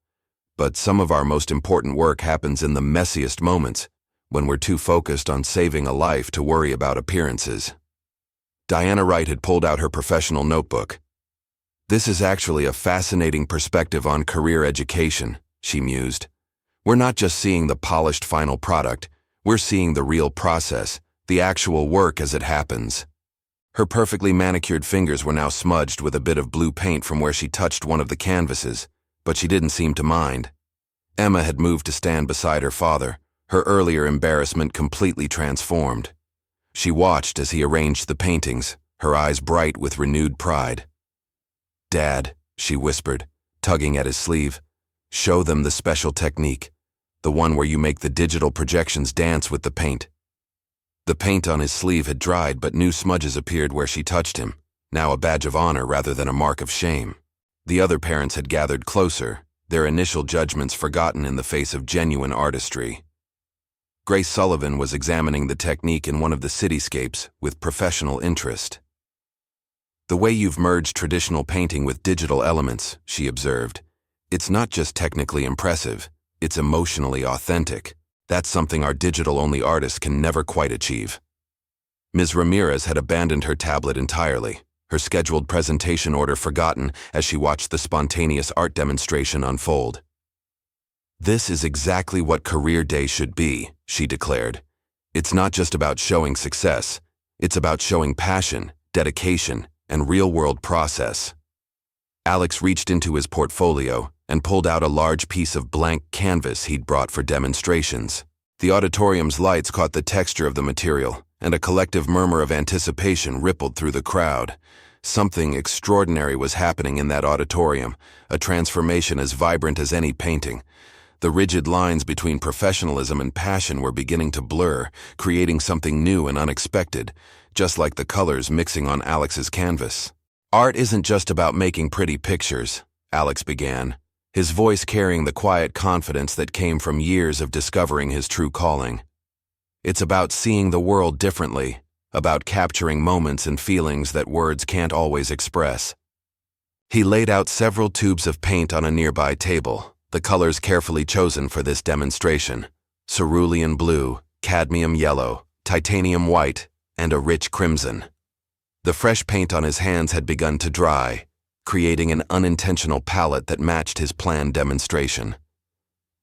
But some of our most important work happens in the messiest moments, when we're too focused on saving a life to worry about appearances." Diana Wright had pulled out her professional notebook. "This is actually a fascinating perspective on career education," she mused. "We're not just seeing the polished final product, we're seeing the real process, the actual work as it happens." Her perfectly manicured fingers were now smudged with a bit of blue paint from where she touched one of the canvases, but she didn't seem to mind. Emma had moved to stand beside her father, her earlier embarrassment completely transformed. She watched as he arranged the paintings, her eyes bright with renewed pride. "Dad," she whispered, tugging at his sleeve, "show them the special technique, the one where you make the digital projections dance with the paint." The paint on his sleeve had dried, but new smudges appeared where she touched him, now a badge of honor rather than a mark of shame. The other parents had gathered closer, their initial judgments forgotten in the face of genuine artistry. Grace Sullivan was examining the technique in one of the cityscapes with professional interest. "The way you've merged traditional painting with digital elements," she observed. "It's not just technically impressive, it's emotionally authentic. That's something our digital-only artists can never quite achieve." Ms. Ramirez had abandoned her tablet entirely, her scheduled presentation order forgotten as she watched the spontaneous art demonstration unfold. "This is exactly what Career Day should be," she declared. "It's not just about showing success, it's about showing passion, dedication, and real-world process." Alex reached into his portfolio and pulled out a large piece of blank canvas he'd brought for demonstrations. The auditorium's lights caught the texture of the material, and a collective murmur of anticipation rippled through the crowd. Something extraordinary was happening in that auditorium, a transformation as vibrant as any painting. The rigid lines between professionalism and passion were beginning to blur, creating something new and unexpected, just like the colors mixing on Alex's canvas. "Art isn't just about making pretty pictures," Alex began, his voice carrying the quiet confidence that came from years of discovering his true calling. "It's about seeing the world differently, about capturing moments and feelings that words can't always express." He laid out several tubes of paint on a nearby table, the colors carefully chosen for this demonstration: cerulean blue, cadmium yellow, titanium white, and a rich crimson. The fresh paint on his hands had begun to dry, creating an unintentional palette that matched his planned demonstration.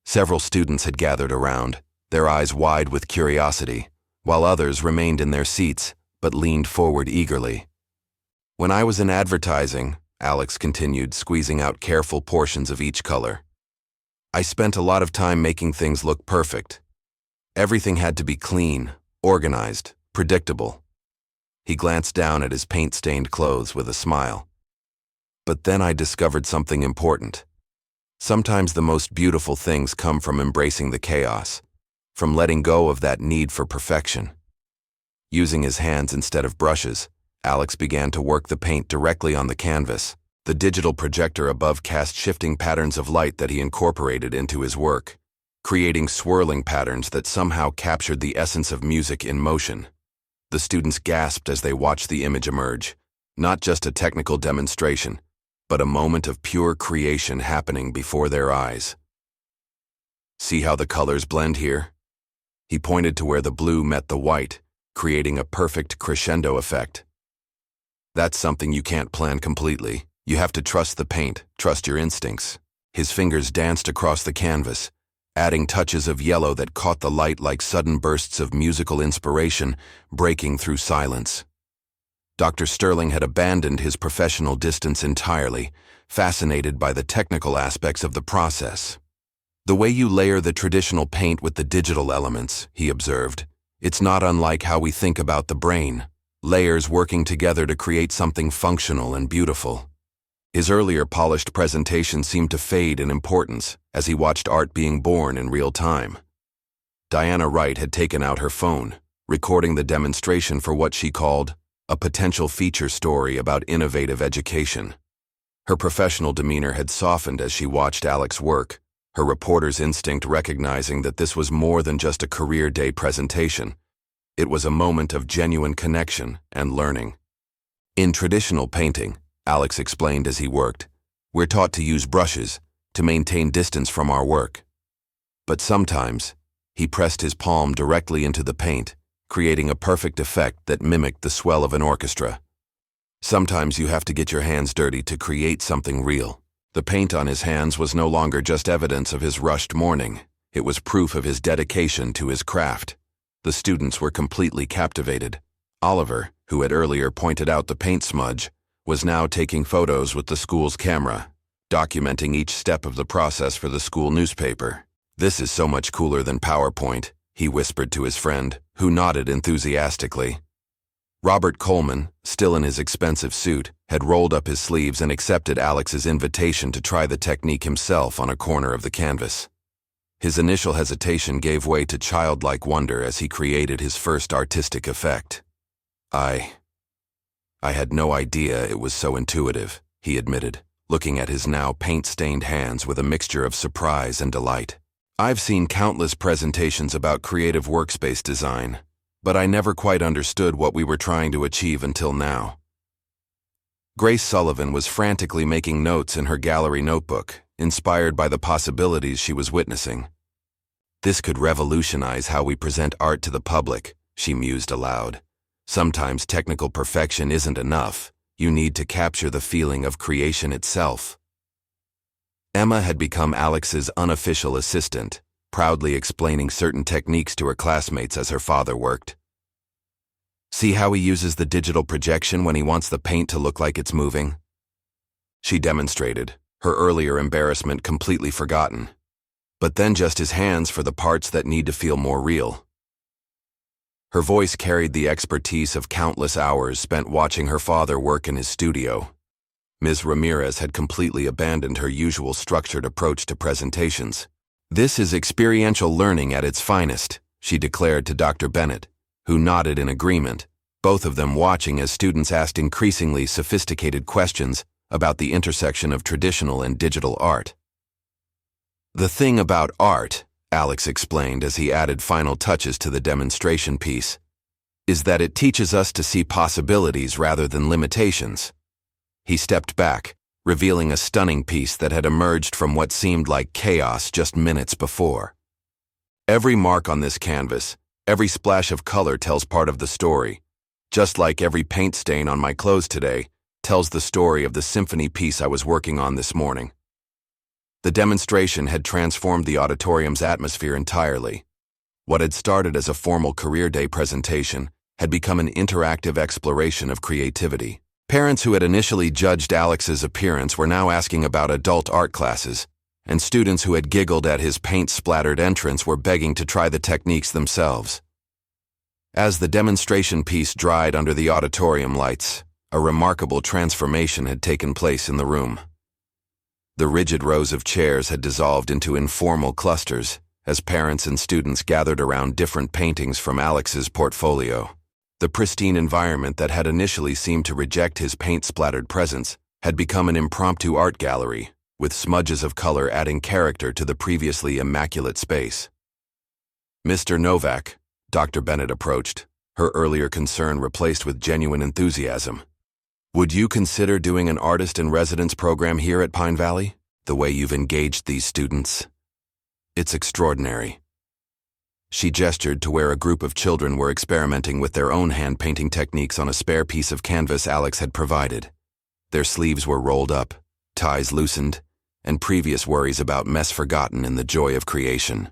Several students had gathered around, their eyes wide with curiosity, while others remained in their seats but leaned forward eagerly. "When I was in advertising," Alex continued, squeezing out careful portions of each color, "I spent a lot of time making things look perfect. Everything had to be clean, organized, predictable." He glanced down at his paint-stained clothes with a smile. "But then I discovered something important. Sometimes the most beautiful things come from embracing the chaos, from letting go of that need for perfection." Using his hands instead of brushes, Alex began to work the paint directly on the canvas. The digital projector above cast shifting patterns of light that he incorporated into his work, creating swirling patterns that somehow captured the essence of music in motion. The students gasped as they watched the image emerge, not just a technical demonstration, but a moment of pure creation happening before their eyes. "See how the colors blend here?" He pointed to where the blue met the white, creating a perfect crescendo effect. "That's something you can't plan completely. You have to trust the paint, trust your instincts." His fingers danced across the canvas, adding touches of yellow that caught the light like sudden bursts of musical inspiration, breaking through silence. Dr. Sterling had abandoned his professional distance entirely, fascinated by the technical aspects of the process. "The way you layer the traditional paint with the digital elements," he observed, "it's not unlike how we think about the brain, layers working together to create something functional and beautiful." His earlier polished presentation seemed to fade in importance as he watched art being born in real time. Diana Wright had taken out her phone, recording the demonstration for what she called a potential feature story about innovative education. Her professional demeanor had softened as she watched Alex work, her reporter's instinct recognizing that this was more than just a career day presentation. It was a moment of genuine connection and learning. "In traditional painting," Alex explained as he worked, "we're taught to use brushes to maintain distance from our work. But sometimes," he pressed his palm directly into the paint, creating a perfect effect that mimicked the swell of an orchestra. "Sometimes you have to get your hands dirty to create something real." The paint on his hands was no longer just evidence of his rushed morning. It was proof of his dedication to his craft. The students were completely captivated. Oliver, who had earlier pointed out the paint smudge, was now taking photos with the school's camera, documenting each step of the process for the school newspaper. "This is so much cooler than PowerPoint," he whispered to his friend, who nodded enthusiastically. Robert Coleman, still in his expensive suit, had rolled up his sleeves and accepted Alex's invitation to try the technique himself on a corner of the canvas. His initial hesitation gave way to childlike wonder as he created his first artistic effect. I had no idea it was so intuitive," he admitted, looking at his now paint-stained hands with a mixture of surprise and delight. "I've seen countless presentations about creative workspace design, but I never quite understood what we were trying to achieve until now." Grace Sullivan was frantically making notes in her gallery notebook, inspired by the possibilities she was witnessing. "This could revolutionize how we present art to the public," she mused aloud. "Sometimes technical perfection isn't enough. You need to capture the feeling of creation itself." Emma had become Alex's unofficial assistant, proudly explaining certain techniques to her classmates as her father worked. "See how he uses the digital projection when he wants the paint to look like it's moving?" She demonstrated, her earlier embarrassment completely forgotten. "But then just his hands for the parts that need to feel more real." Her voice carried the expertise of countless hours spent watching her father work in his studio. Ms. Ramirez had completely abandoned her usual structured approach to presentations. "This is experiential learning at its finest," she declared to Dr. Bennett, who nodded in agreement, both of them watching as students asked increasingly sophisticated questions about the intersection of traditional and digital art. "The thing about art," Alex explained as he added final touches to the demonstration piece, "is that it teaches us to see possibilities rather than limitations." He stepped back, revealing a stunning piece that had emerged from what seemed like chaos just minutes before. "Every mark on this canvas, every splash of color tells part of the story, just like every paint stain on my clothes today tells the story of the symphony piece I was working on this morning." The demonstration had transformed the auditorium's atmosphere entirely. What had started as a formal career day presentation had become an interactive exploration of creativity. Parents who had initially judged Alex's appearance were now asking about adult art classes, and students who had giggled at his paint-splattered entrance were begging to try the techniques themselves. As the demonstration piece dried under the auditorium lights, a remarkable transformation had taken place in the room. The rigid rows of chairs had dissolved into informal clusters as parents and students gathered around different paintings from Alex's portfolio. The pristine environment that had initially seemed to reject his paint-splattered presence had become an impromptu art gallery, with smudges of color adding character to the previously immaculate space. "Mr. Novak," Dr. Bennett approached, her earlier concern replaced with genuine enthusiasm. "Would you consider doing an artist-in-residence program here at Pine Valley, the way you've engaged these students? It's extraordinary." She gestured to where a group of children were experimenting with their own hand-painting techniques on a spare piece of canvas Alex had provided. Their sleeves were rolled up, ties loosened, and previous worries about mess forgotten in the joy of creation.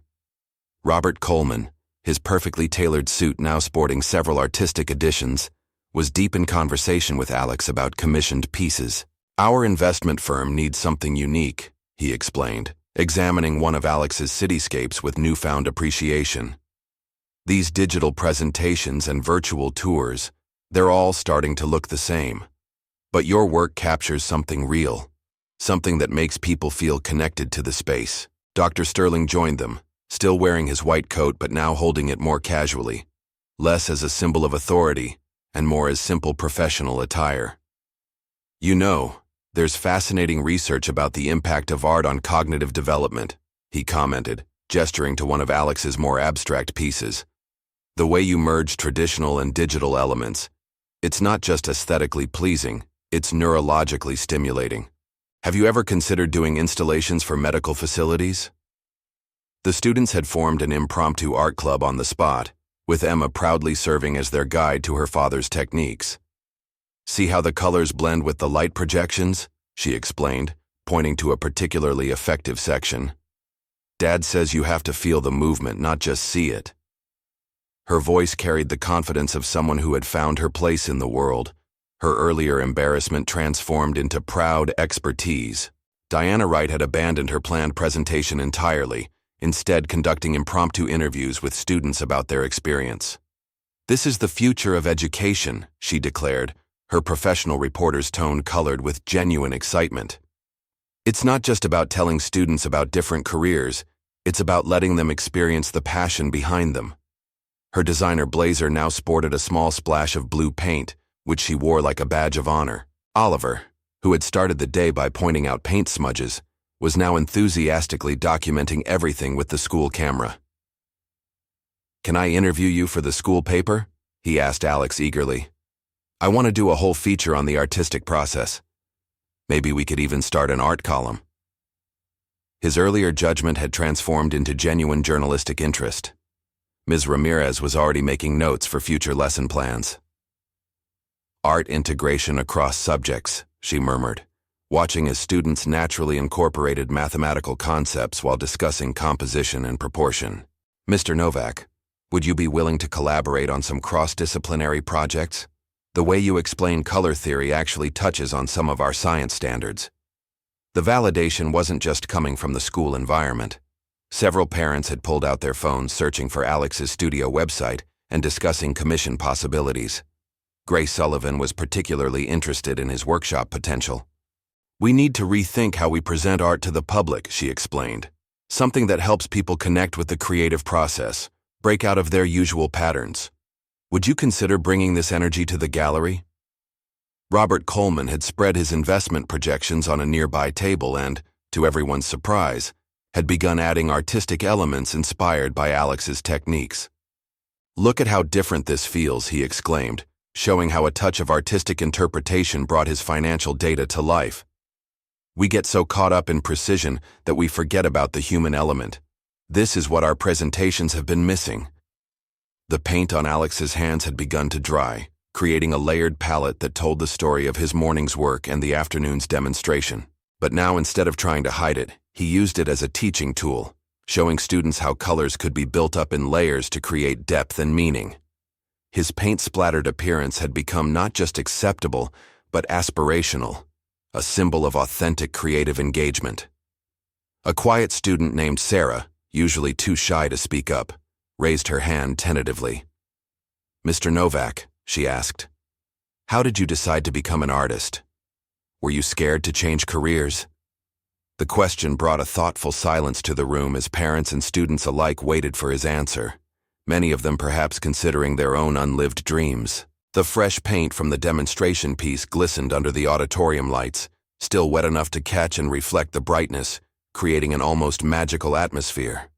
Robert Coleman, his perfectly tailored suit now sporting several artistic additions, was deep in conversation with Alex about commissioned pieces. "Our investment firm needs something unique," he explained, examining one of Alex's cityscapes with newfound appreciation. "These digital presentations and virtual tours, they're all starting to look the same. But your work captures something real, something that makes people feel connected to the space." Dr. Sterling joined them, still wearing his white coat but now holding it more casually, less as a symbol of authority and more as simple professional attire. "You know, there's fascinating research about the impact of art on cognitive development," he commented, gesturing to one of Alex's more abstract pieces. "The way you merge traditional and digital elements, it's not just aesthetically pleasing, it's neurologically stimulating. Have you ever considered doing installations for medical facilities?" The students had formed an impromptu art club on the spot, with Emma proudly serving as their guide to her father's techniques. "See how the colors blend with the light projections?" she explained, pointing to a particularly effective section. "Dad says you have to feel the movement, not just see it." Her voice carried the confidence of someone who had found her place in the world, her earlier embarrassment transformed into proud expertise. Diana Wright had abandoned her planned presentation entirely, instead conducting impromptu interviews with students about their experience. "This is the future of education," she declared, her professional reporter's tone colored with genuine excitement. "It's not just about telling students about different careers, it's about letting them experience the passion behind them." Her designer blazer now sported a small splash of blue paint, which she wore like a badge of honor. Oliver, who had started the day by pointing out paint smudges, was now enthusiastically documenting everything with the school camera. "Can I interview you for the school paper?" he asked Alex eagerly. "I want to do a whole feature on the artistic process. Maybe we could even start an art column." His earlier judgment had transformed into genuine journalistic interest. Ms. Ramirez was already making notes for future lesson plans. "Art integration across subjects," she murmured, watching as students naturally incorporated mathematical concepts while discussing composition and proportion. "Mr. Novak, would you be willing to collaborate on some cross-disciplinary projects? The way you explain color theory actually touches on some of our science standards." The validation wasn't just coming from the school environment. Several parents had pulled out their phones searching for Alex's studio website and discussing commission possibilities. Grace Sullivan was particularly interested in his workshop potential. "We need to rethink how we present art to the public," she explained. "Something that helps people connect with the creative process, break out of their usual patterns. Would you consider bringing this energy to the gallery? Robert Coleman had spread his investment projections on a nearby table and, to everyone's surprise, had begun adding artistic elements inspired by Alex's techniques. "Look at how different this feels," he exclaimed, showing how a touch of artistic interpretation brought his financial data to life. "We get so caught up in precision that we forget about the human element. This is what our presentations have been missing." The paint on Alex's hands had begun to dry, creating a layered palette that told the story of his morning's work and the afternoon's demonstration. But now, instead of trying to hide it, he used it as a teaching tool, showing students how colors could be built up in layers to create depth and meaning. His paint-splattered appearance had become not just acceptable, but aspirational, a symbol of authentic creative engagement. A quiet student named Sarah, usually too shy to speak up, raised her hand tentatively. "Mr. Novak," she asked, "how did you decide to become an artist? Were you scared to change careers?" The question brought a thoughtful silence to the room as parents and students alike waited for his answer, many of them perhaps considering their own unlived dreams. The fresh paint from the demonstration piece glistened under the auditorium lights, still wet enough to catch and reflect the brightness, creating an almost magical atmosphere.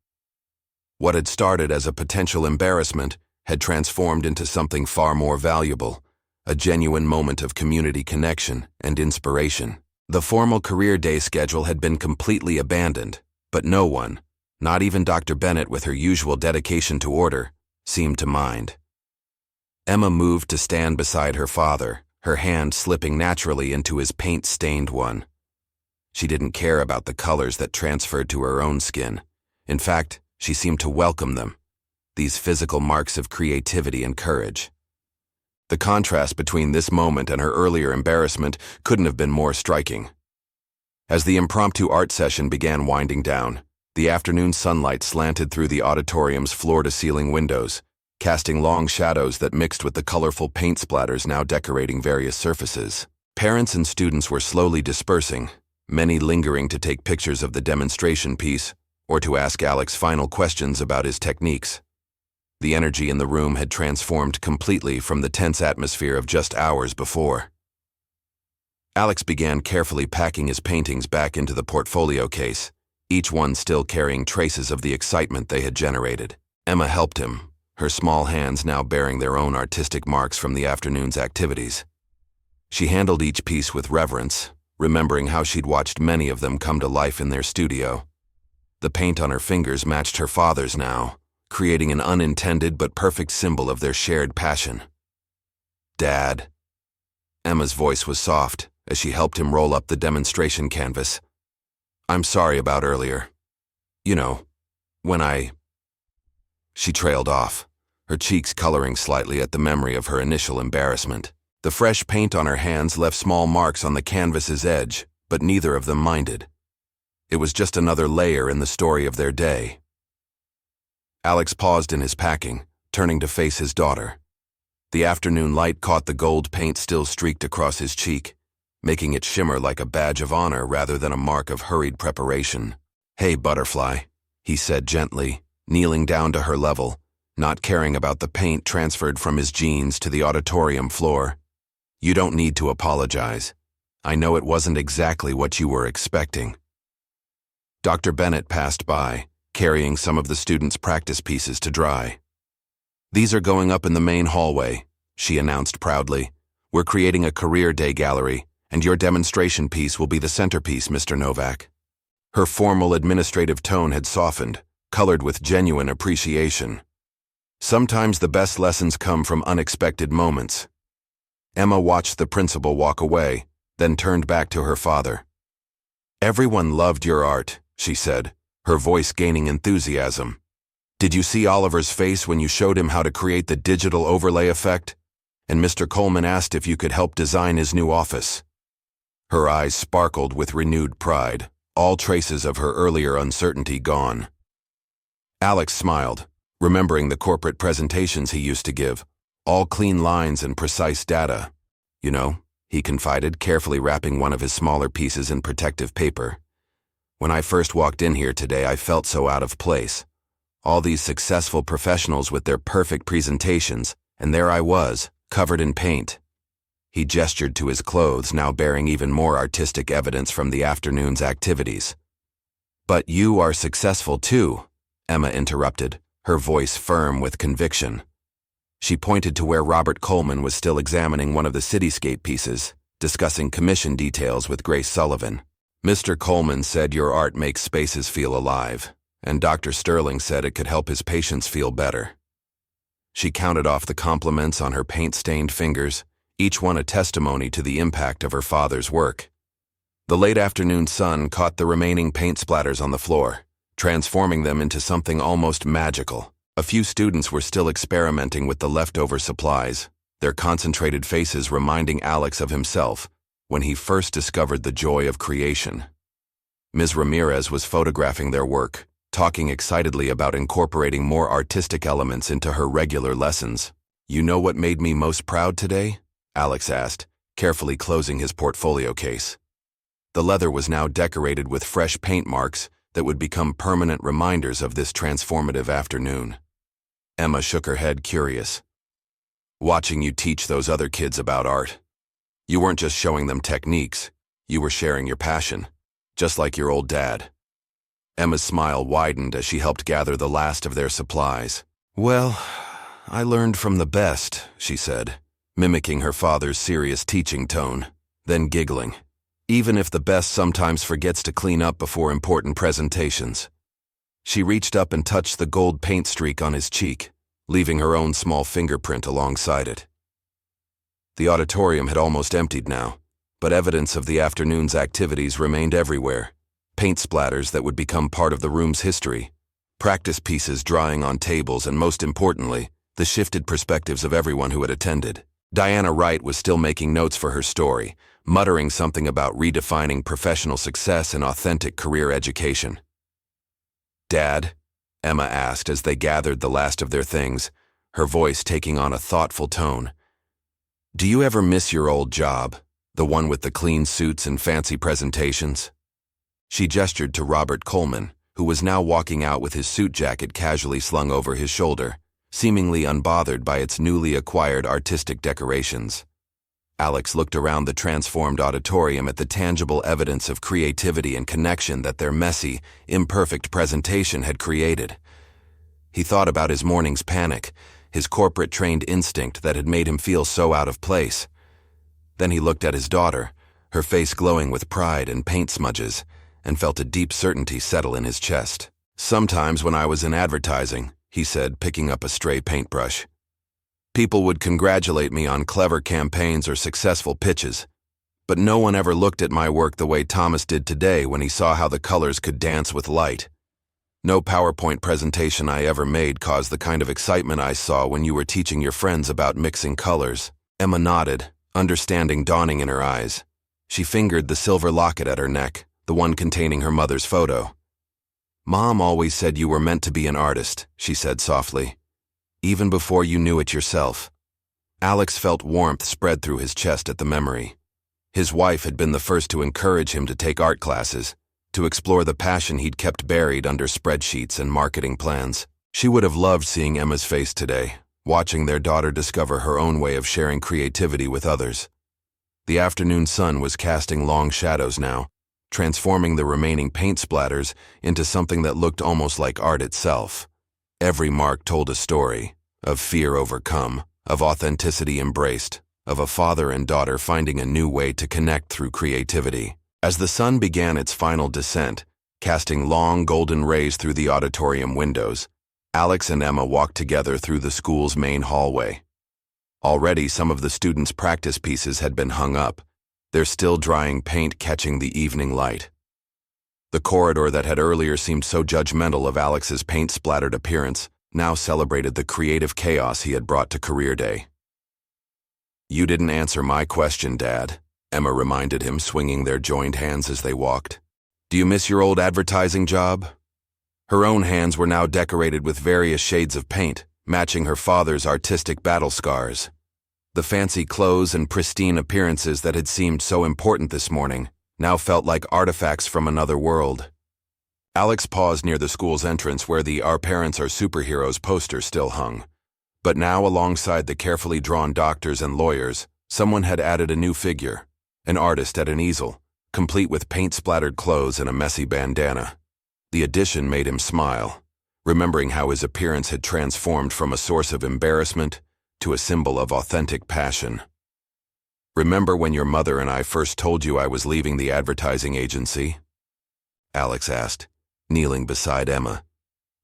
What had started as a potential embarrassment had transformed into something far more valuable, a genuine moment of community connection and inspiration. The formal career day schedule had been completely abandoned, but no one, not even Dr. Bennett with her usual dedication to order, seemed to mind. Emma moved to stand beside her father, her hand slipping naturally into his paint-stained one. She didn't care about the colors that transferred to her own skin. In fact, she seemed to welcome them, these physical marks of creativity and courage. The contrast between this moment and her earlier embarrassment couldn't have been more striking. As the impromptu art session began winding down, the afternoon sunlight slanted through the auditorium's floor-to-ceiling windows, casting long shadows that mixed with the colorful paint splatters now decorating various surfaces. Parents and students were slowly dispersing, many lingering to take pictures of the demonstration piece or to ask Alex final questions about his techniques. The energy in the room had transformed completely from the tense atmosphere of just hours before. Alex began carefully packing his paintings back into the portfolio case, each one still carrying traces of the excitement they had generated. Emma helped him, her small hands now bearing their own artistic marks from the afternoon's activities. She handled each piece with reverence, remembering how she'd watched many of them come to life in their studio. The paint on her fingers matched her father's now, creating an unintended but perfect symbol of their shared passion. "Dad." Emma's voice was soft as she helped him roll up the demonstration canvas. "I'm sorry about earlier. You know, when I—" She trailed off, her cheeks coloring slightly at the memory of her initial embarrassment. The fresh paint on her hands left small marks on the canvas's edge, but neither of them minded. It was just another layer in the story of their day. Alex paused in his packing, turning to face his daughter. The afternoon light caught the gold paint still streaked across his cheek, making it shimmer like a badge of honor rather than a mark of hurried preparation. "Hey, butterfly," he said gently, kneeling down to her level, not caring about the paint transferred from his jeans to the auditorium floor. "You don't need to apologize. I know it wasn't exactly what you were expecting." Dr. Bennett passed by, carrying some of the students' practice pieces to dry. "These are going up in the main hallway," she announced proudly. "We're creating a career day gallery, and your demonstration piece will be the centerpiece, Mr. Novak." Her formal administrative tone had softened, colored with genuine appreciation. Sometimes the best lessons come from unexpected moments. Emma watched the principal walk away, then turned back to her father. "Everyone loved your art," she said, her voice gaining enthusiasm. "Did you see Oliver's face when you showed him how to create the digital overlay effect? And Mr. Coleman asked if you could help design his new office." Her eyes sparkled with renewed pride, all traces of her earlier uncertainty gone. Alex smiled, remembering the corporate presentations he used to give, all clean lines and precise data. "You know," he confided, carefully wrapping one of his smaller pieces in protective paper. "When I first walked in here today, I felt so out of place. All these successful professionals with their perfect presentations, And there I was, covered in paint. He gestured to his clothes, now bearing even more artistic evidence from the afternoon's activities. "But you are successful too," Emma interrupted, her voice firm with conviction. She pointed to where Robert Coleman was still examining one of the cityscape pieces, discussing commission details with Grace Sullivan. "Mr. Coleman said your art makes spaces feel alive, and Dr. Sterling said it could help his patients feel better." She counted off the compliments on her paint-stained fingers, each one a testimony to the impact of her father's work. The late afternoon sun caught the remaining paint splatters on the floor, transforming them into something almost magical. A few students were still experimenting with the leftover supplies, their concentrated faces reminding Alex of himself when he first discovered the joy of creation. Ms. Ramirez was photographing their work, talking excitedly about incorporating more artistic elements into her regular lessons. "You know what made me most proud today?" Alex asked, carefully closing his portfolio case. The leather was now decorated with fresh paint marks that would become permanent reminders of this transformative afternoon. Emma shook her head, curious. "Watching you teach those other kids about art. You weren't just showing them techniques, you were sharing your passion, just like your old dad." Emma's smile widened as she helped gather the last of their supplies. "Well, I learned from the best," she said, mimicking her father's serious teaching tone, then giggling. "Even if the best sometimes forgets to clean up before important presentations." She reached up and touched the gold paint streak on his cheek, leaving her own small fingerprint alongside it. The auditorium had almost emptied now, but evidence of the afternoon's activities remained everywhere. Paint splatters that would become part of the room's history, practice pieces drying on tables, and most importantly, the shifted perspectives of everyone who had attended. Diana Wright was still making notes for her story, muttering something about redefining professional success and authentic career education. "Dad?" Emma asked as they gathered the last of their things, her voice taking on a thoughtful tone. "Do you ever miss your old job, the one with the clean suits and fancy presentations?" She gestured to Robert Coleman, who was now walking out with his suit jacket casually slung over his shoulder, seemingly unbothered by its newly acquired artistic decorations. Alex looked around the transformed auditorium at the tangible evidence of creativity and connection that their messy, imperfect presentation had created. He thought about his morning's panic, his corporate-trained instinct that had made him feel so out of place. Then he looked at his daughter, her face glowing with pride and paint smudges, and felt a deep certainty settle in his chest. "Sometimes when I was in advertising," he said, picking up a stray paintbrush, "people would congratulate me on clever campaigns or successful pitches, but no one ever looked at my work the way Thomas did today when he saw how the colors could dance with light. No PowerPoint presentation I ever made caused the kind of excitement I saw when you were teaching your friends about mixing colors." Emma nodded, understanding dawning in her eyes. She fingered the silver locket at her neck, the one containing her mother's photo. "Mom always said you were meant to be an artist," she said softly, "even before you knew it yourself." Alex felt warmth spread through his chest at the memory. His wife had been the first to encourage him to take art classes, to explore the passion he'd kept buried under spreadsheets and marketing plans. She would have loved seeing Emma's face today, watching their daughter discover her own way of sharing creativity with others. The afternoon sun was casting long shadows now, transforming the remaining paint splatters into something that looked almost like art itself. Every mark told a story, of fear overcome, of authenticity embraced, of a father and daughter finding a new way to connect through creativity. As the sun began its final descent, casting long golden rays through the auditorium windows, Alex and Emma walked together through the school's main hallway. Already some of the students' practice pieces had been hung up, their still drying paint catching the evening light. The corridor that had earlier seemed so judgmental of Alex's paint-splattered appearance now celebrated the creative chaos he had brought to career day. "You didn't answer my question, Dad," Emma reminded him, swinging their joined hands as they walked. "Do you miss your old advertising job?" Her own hands were now decorated with various shades of paint, matching her father's artistic battle scars. The fancy clothes and pristine appearances that had seemed so important this morning now felt like artifacts from another world. Alex paused near the school's entrance where the "Our Parents Are Superheroes" poster still hung, But now, alongside the carefully drawn doctors and lawyers, someone had added a new figure, an artist at an easel, complete with paint-splattered clothes and a messy bandana. The addition made him smile, remembering how his appearance had transformed from a source of embarrassment to a symbol of authentic passion. "Remember when your mother and I first told you I was leaving the advertising agency?" Alex asked, kneeling beside Emma.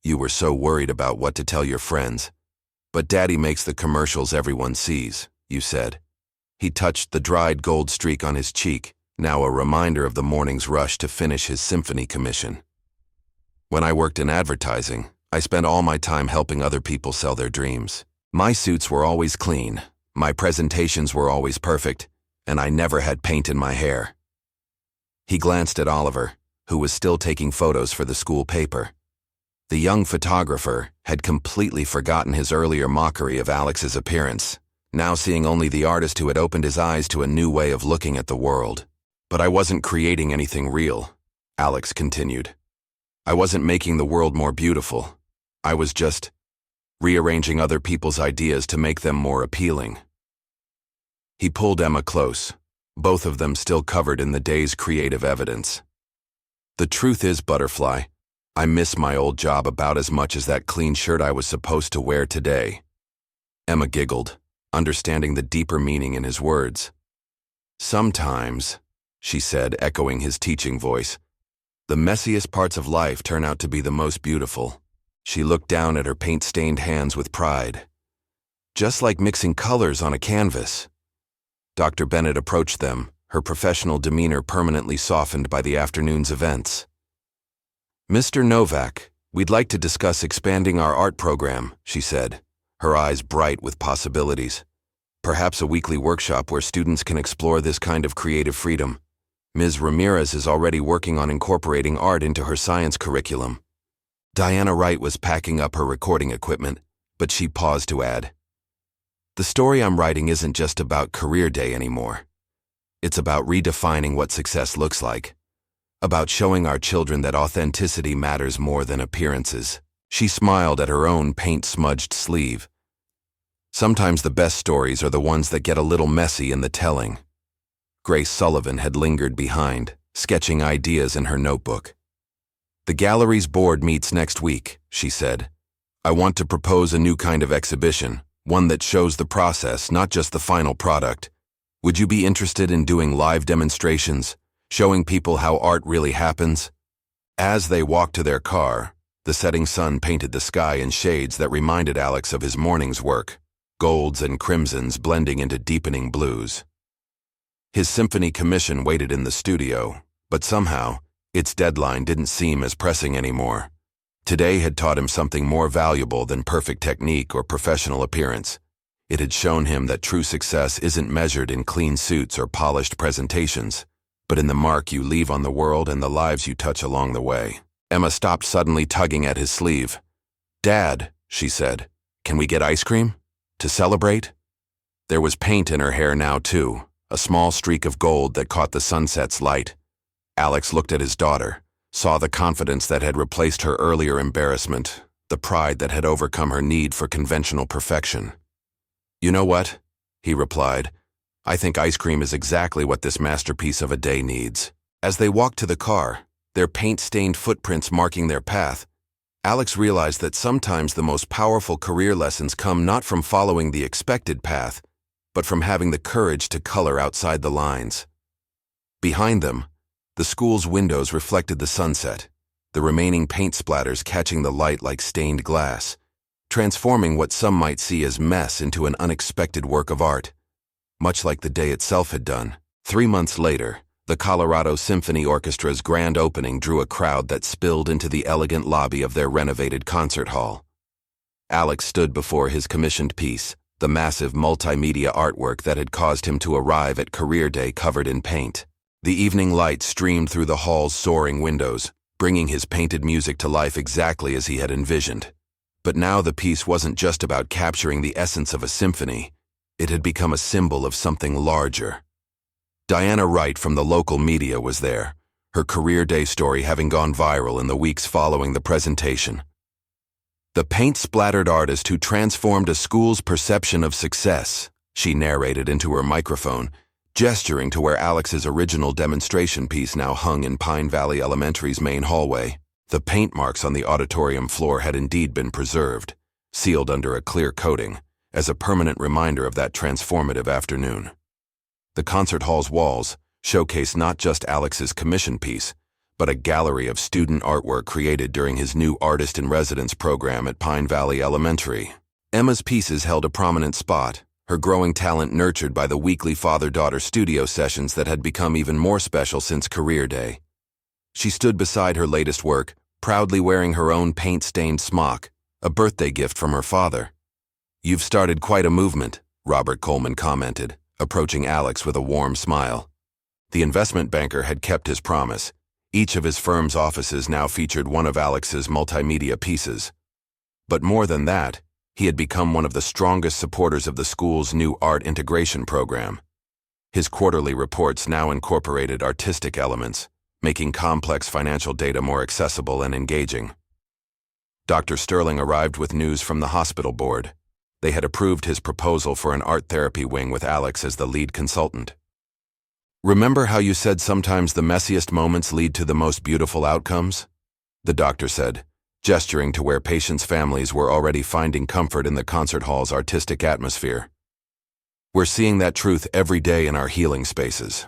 "You were so worried about what to tell your friends. But Daddy makes the commercials everyone sees," you said. He touched the dried gold streak on his cheek, now a reminder of the morning's rush to finish his symphony commission. "When I worked in advertising, I spent all my time helping other people sell their dreams. My suits were always clean, my presentations were always perfect, and I never had paint in my hair." He glanced at Oliver, who was still taking photos for the school paper. The young photographer had completely forgotten his earlier mockery of Alex's appearance, now seeing only the artist who had opened his eyes to a new way of looking at the world. "But I wasn't creating anything real," Alex continued. "I wasn't making the world more beautiful. I was just rearranging other people's ideas to make them more appealing." He pulled Emma close, both of them still covered in the day's creative evidence. "The truth is, Butterfly, I miss my old job about as much as that clean shirt I was supposed to wear today." Emma giggled, understanding the deeper meaning in his words. "Sometimes," she said, echoing his teaching voice, "the messiest parts of life turn out to be the most beautiful." She looked down at her paint-stained hands with pride. "Just like mixing colors on a canvas." Dr. Bennett approached them, her professional demeanor permanently softened by the afternoon's events. "Mr. Novak, we'd like to discuss expanding our art program," she said, her eyes bright with possibilities. "Perhaps a weekly workshop where students can explore this kind of creative freedom. Ms. Ramirez is already working on incorporating art into her science curriculum." Diana Wright was packing up her recording equipment, but she paused to add, "The story I'm writing isn't just about Career Day anymore. It's about redefining what success looks like, about showing our children that authenticity matters more than appearances." She smiled at her own paint-smudged sleeve. "Sometimes the best stories are the ones that get a little messy in the telling." Grace Sullivan had lingered behind, sketching ideas in her notebook. "The gallery's board meets next week," she said. "I want to propose a new kind of exhibition, one that shows the process, not just the final product. Would you be interested in doing live demonstrations, showing people how art really happens?" As they walked to their car, the setting sun painted the sky in shades that reminded Alex of his morning's work, golds and crimsons blending into deepening blues. His symphony commission waited in the studio, but somehow, its deadline didn't seem as pressing anymore. Today had taught him something more valuable than perfect technique or professional appearance. It had shown him that true success isn't measured in clean suits or polished presentations, but in the mark you leave on the world and the lives you touch along the way. Emma stopped suddenly, tugging at his sleeve. "Dad," she said, "can we get ice cream? To celebrate?" There was paint in her hair now, too, a small streak of gold that caught the sunset's light. Alex looked at his daughter, saw the confidence that had replaced her earlier embarrassment, the pride that had overcome her need for conventional perfection. "You know what?" he replied. "I think ice cream is exactly what this masterpiece of a day needs." As they walked to the car, their paint-stained footprints marking their path, Alex realized that sometimes the most powerful career lessons come not from following the expected path, but from having the courage to color outside the lines. Behind them, the school's windows reflected the sunset, the remaining paint splatters catching the light like stained glass, transforming what some might see as mess into an unexpected work of art, much like the day itself had done. 3 months later, the Colorado Symphony Orchestra's grand opening drew a crowd that spilled into the elegant lobby of their renovated concert hall. Alex stood before his commissioned piece, the massive multimedia artwork that had caused him to arrive at Career Day covered in paint. The evening light streamed through the hall's soaring windows, bringing his painted music to life exactly as he had envisioned. But now the piece wasn't just about capturing the essence of a symphony. It had become a symbol of something larger. Diana Wright from the local media was there, her Career Day story having gone viral in the weeks following the presentation. The paint-splattered artist who transformed a school's perception of success, she narrated into her microphone, gesturing to where Alex's original demonstration piece now hung in Pine Valley Elementary's main hallway. The paint marks on the auditorium floor had indeed been preserved, sealed under a clear coating, as a permanent reminder of that transformative afternoon. The concert hall's walls showcased not just Alex's commission piece, but a gallery of student artwork created during his new Artist-in-Residence program at Pine Valley Elementary. Emma's pieces held a prominent spot, her growing talent nurtured by the weekly father-daughter studio sessions that had become even more special since career day. She stood beside her latest work, proudly wearing her own paint-stained smock, a birthday gift from her father. "You've started quite a movement," Robert Coleman commented, approaching Alex with a warm smile. The investment banker had kept his promise. Each of his firm's offices now featured one of Alex's multimedia pieces. But more than that, he had become one of the strongest supporters of the school's new art integration program. His quarterly reports now incorporated artistic elements, making complex financial data more accessible and engaging. Dr. Sterling arrived with news from the hospital board. They had approved his proposal for an art therapy wing with Alex as the lead consultant. "Remember how you said sometimes the messiest moments lead to the most beautiful outcomes?" the doctor said, gesturing to where patients' families were already finding comfort in the concert hall's artistic atmosphere. "We're seeing that truth every day in our healing spaces."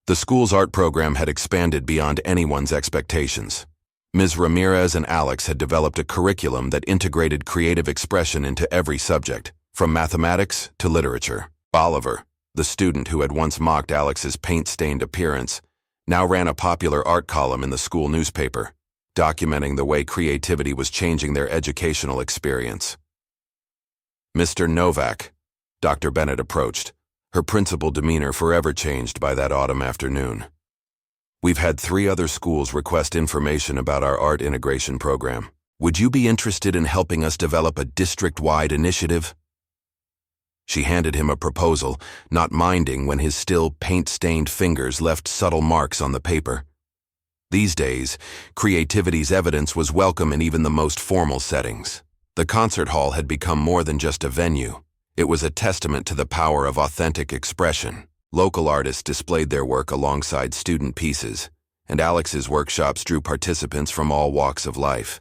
The school's art program had expanded beyond anyone's expectations. Ms. Ramirez and Alex had developed a curriculum that integrated creative expression into every subject, from mathematics to literature. Oliver, the student who had once mocked Alex's paint-stained appearance, now ran a popular art column in the school newspaper, documenting the way creativity was changing their educational experience. "Mr. Novak," Dr. Bennett approached, her principal demeanor forever changed by that autumn afternoon. "We've had 3 other schools request information about our art integration program. Would you be interested in helping us develop a district-wide initiative?" She handed him a proposal, not minding when his still paint-stained fingers left subtle marks on the paper. These days, creativity's evidence was welcome in even the most formal settings. The concert hall had become more than just a venue. It was a testament to the power of authentic expression. Local artists displayed their work alongside student pieces, and Alex's workshops drew participants from all walks of life.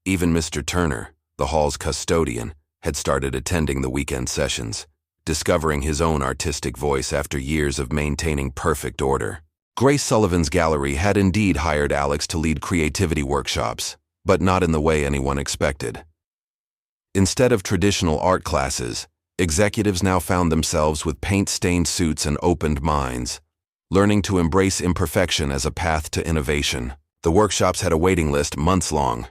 Even Mr. Turner, the hall's custodian, had started attending the weekend sessions, discovering his own artistic voice after years of maintaining perfect order. Grace Sullivan's gallery had indeed hired Alex to lead creativity workshops, but not in the way anyone expected. Instead of traditional art classes, executives now found themselves with paint-stained suits and opened minds, learning to embrace imperfection as a path to innovation. The workshops had a waiting list months long.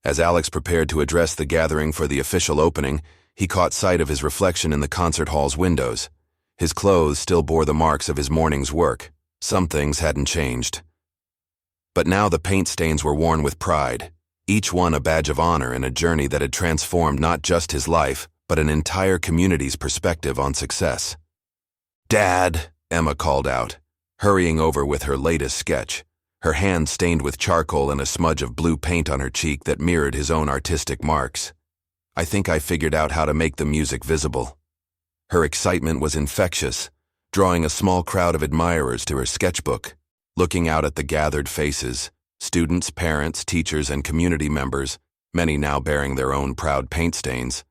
As Alex prepared to address the gathering for the official opening, he caught sight of his reflection in the concert hall's windows. His clothes still bore the marks of his morning's work. Some things hadn't changed. But now the paint stains were worn with pride, each one a badge of honor in a journey that had transformed not just his life, but an entire community's perspective on success. "Dad," Emma called out, hurrying over with her latest sketch, her hand stained with charcoal and a smudge of blue paint on her cheek that mirrored his own artistic marks. "I think I figured out how to make the music visible." Her excitement was infectious, drawing a small crowd of admirers to her sketchbook. Looking out at the gathered faces, students, parents, teachers, and community members, many now bearing their own proud paint stains,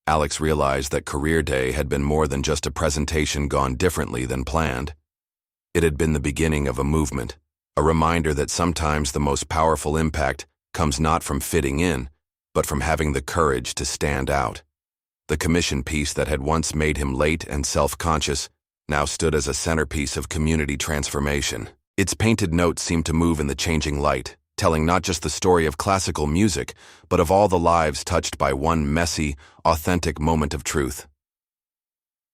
Alex realized that Career Day had been more than just a presentation gone differently than planned. It had been the beginning of a movement, a reminder that sometimes the most powerful impact comes not from fitting in, but from having the courage to stand out. The commission piece that had once made him late and self-conscious now stood as a centerpiece of community transformation. Its painted notes seemed to move in the changing light, telling not just the story of classical music, but of all the lives touched by one messy, authentic moment of truth.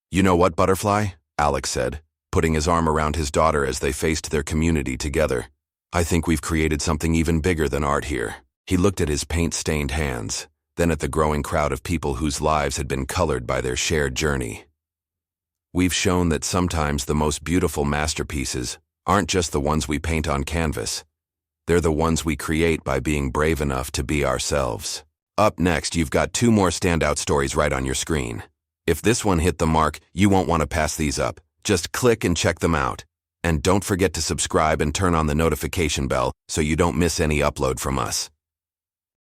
"You know what, Butterfly?" Alex said, putting his arm around his daughter as they faced their community together. "I think we've created something even bigger than art here." He looked at his paint-stained hands, then at the growing crowd of people whose lives had been colored by their shared journey. "We've shown that sometimes the most beautiful masterpieces aren't just the ones we paint on canvas. They're the ones we create by being brave enough to be ourselves. Up next, you've got two more standout stories right on your screen. If this one hit the mark, you won't want to pass these up. Just click and check them out. And don't forget to subscribe and turn on the notification bell so you don't miss any upload from us.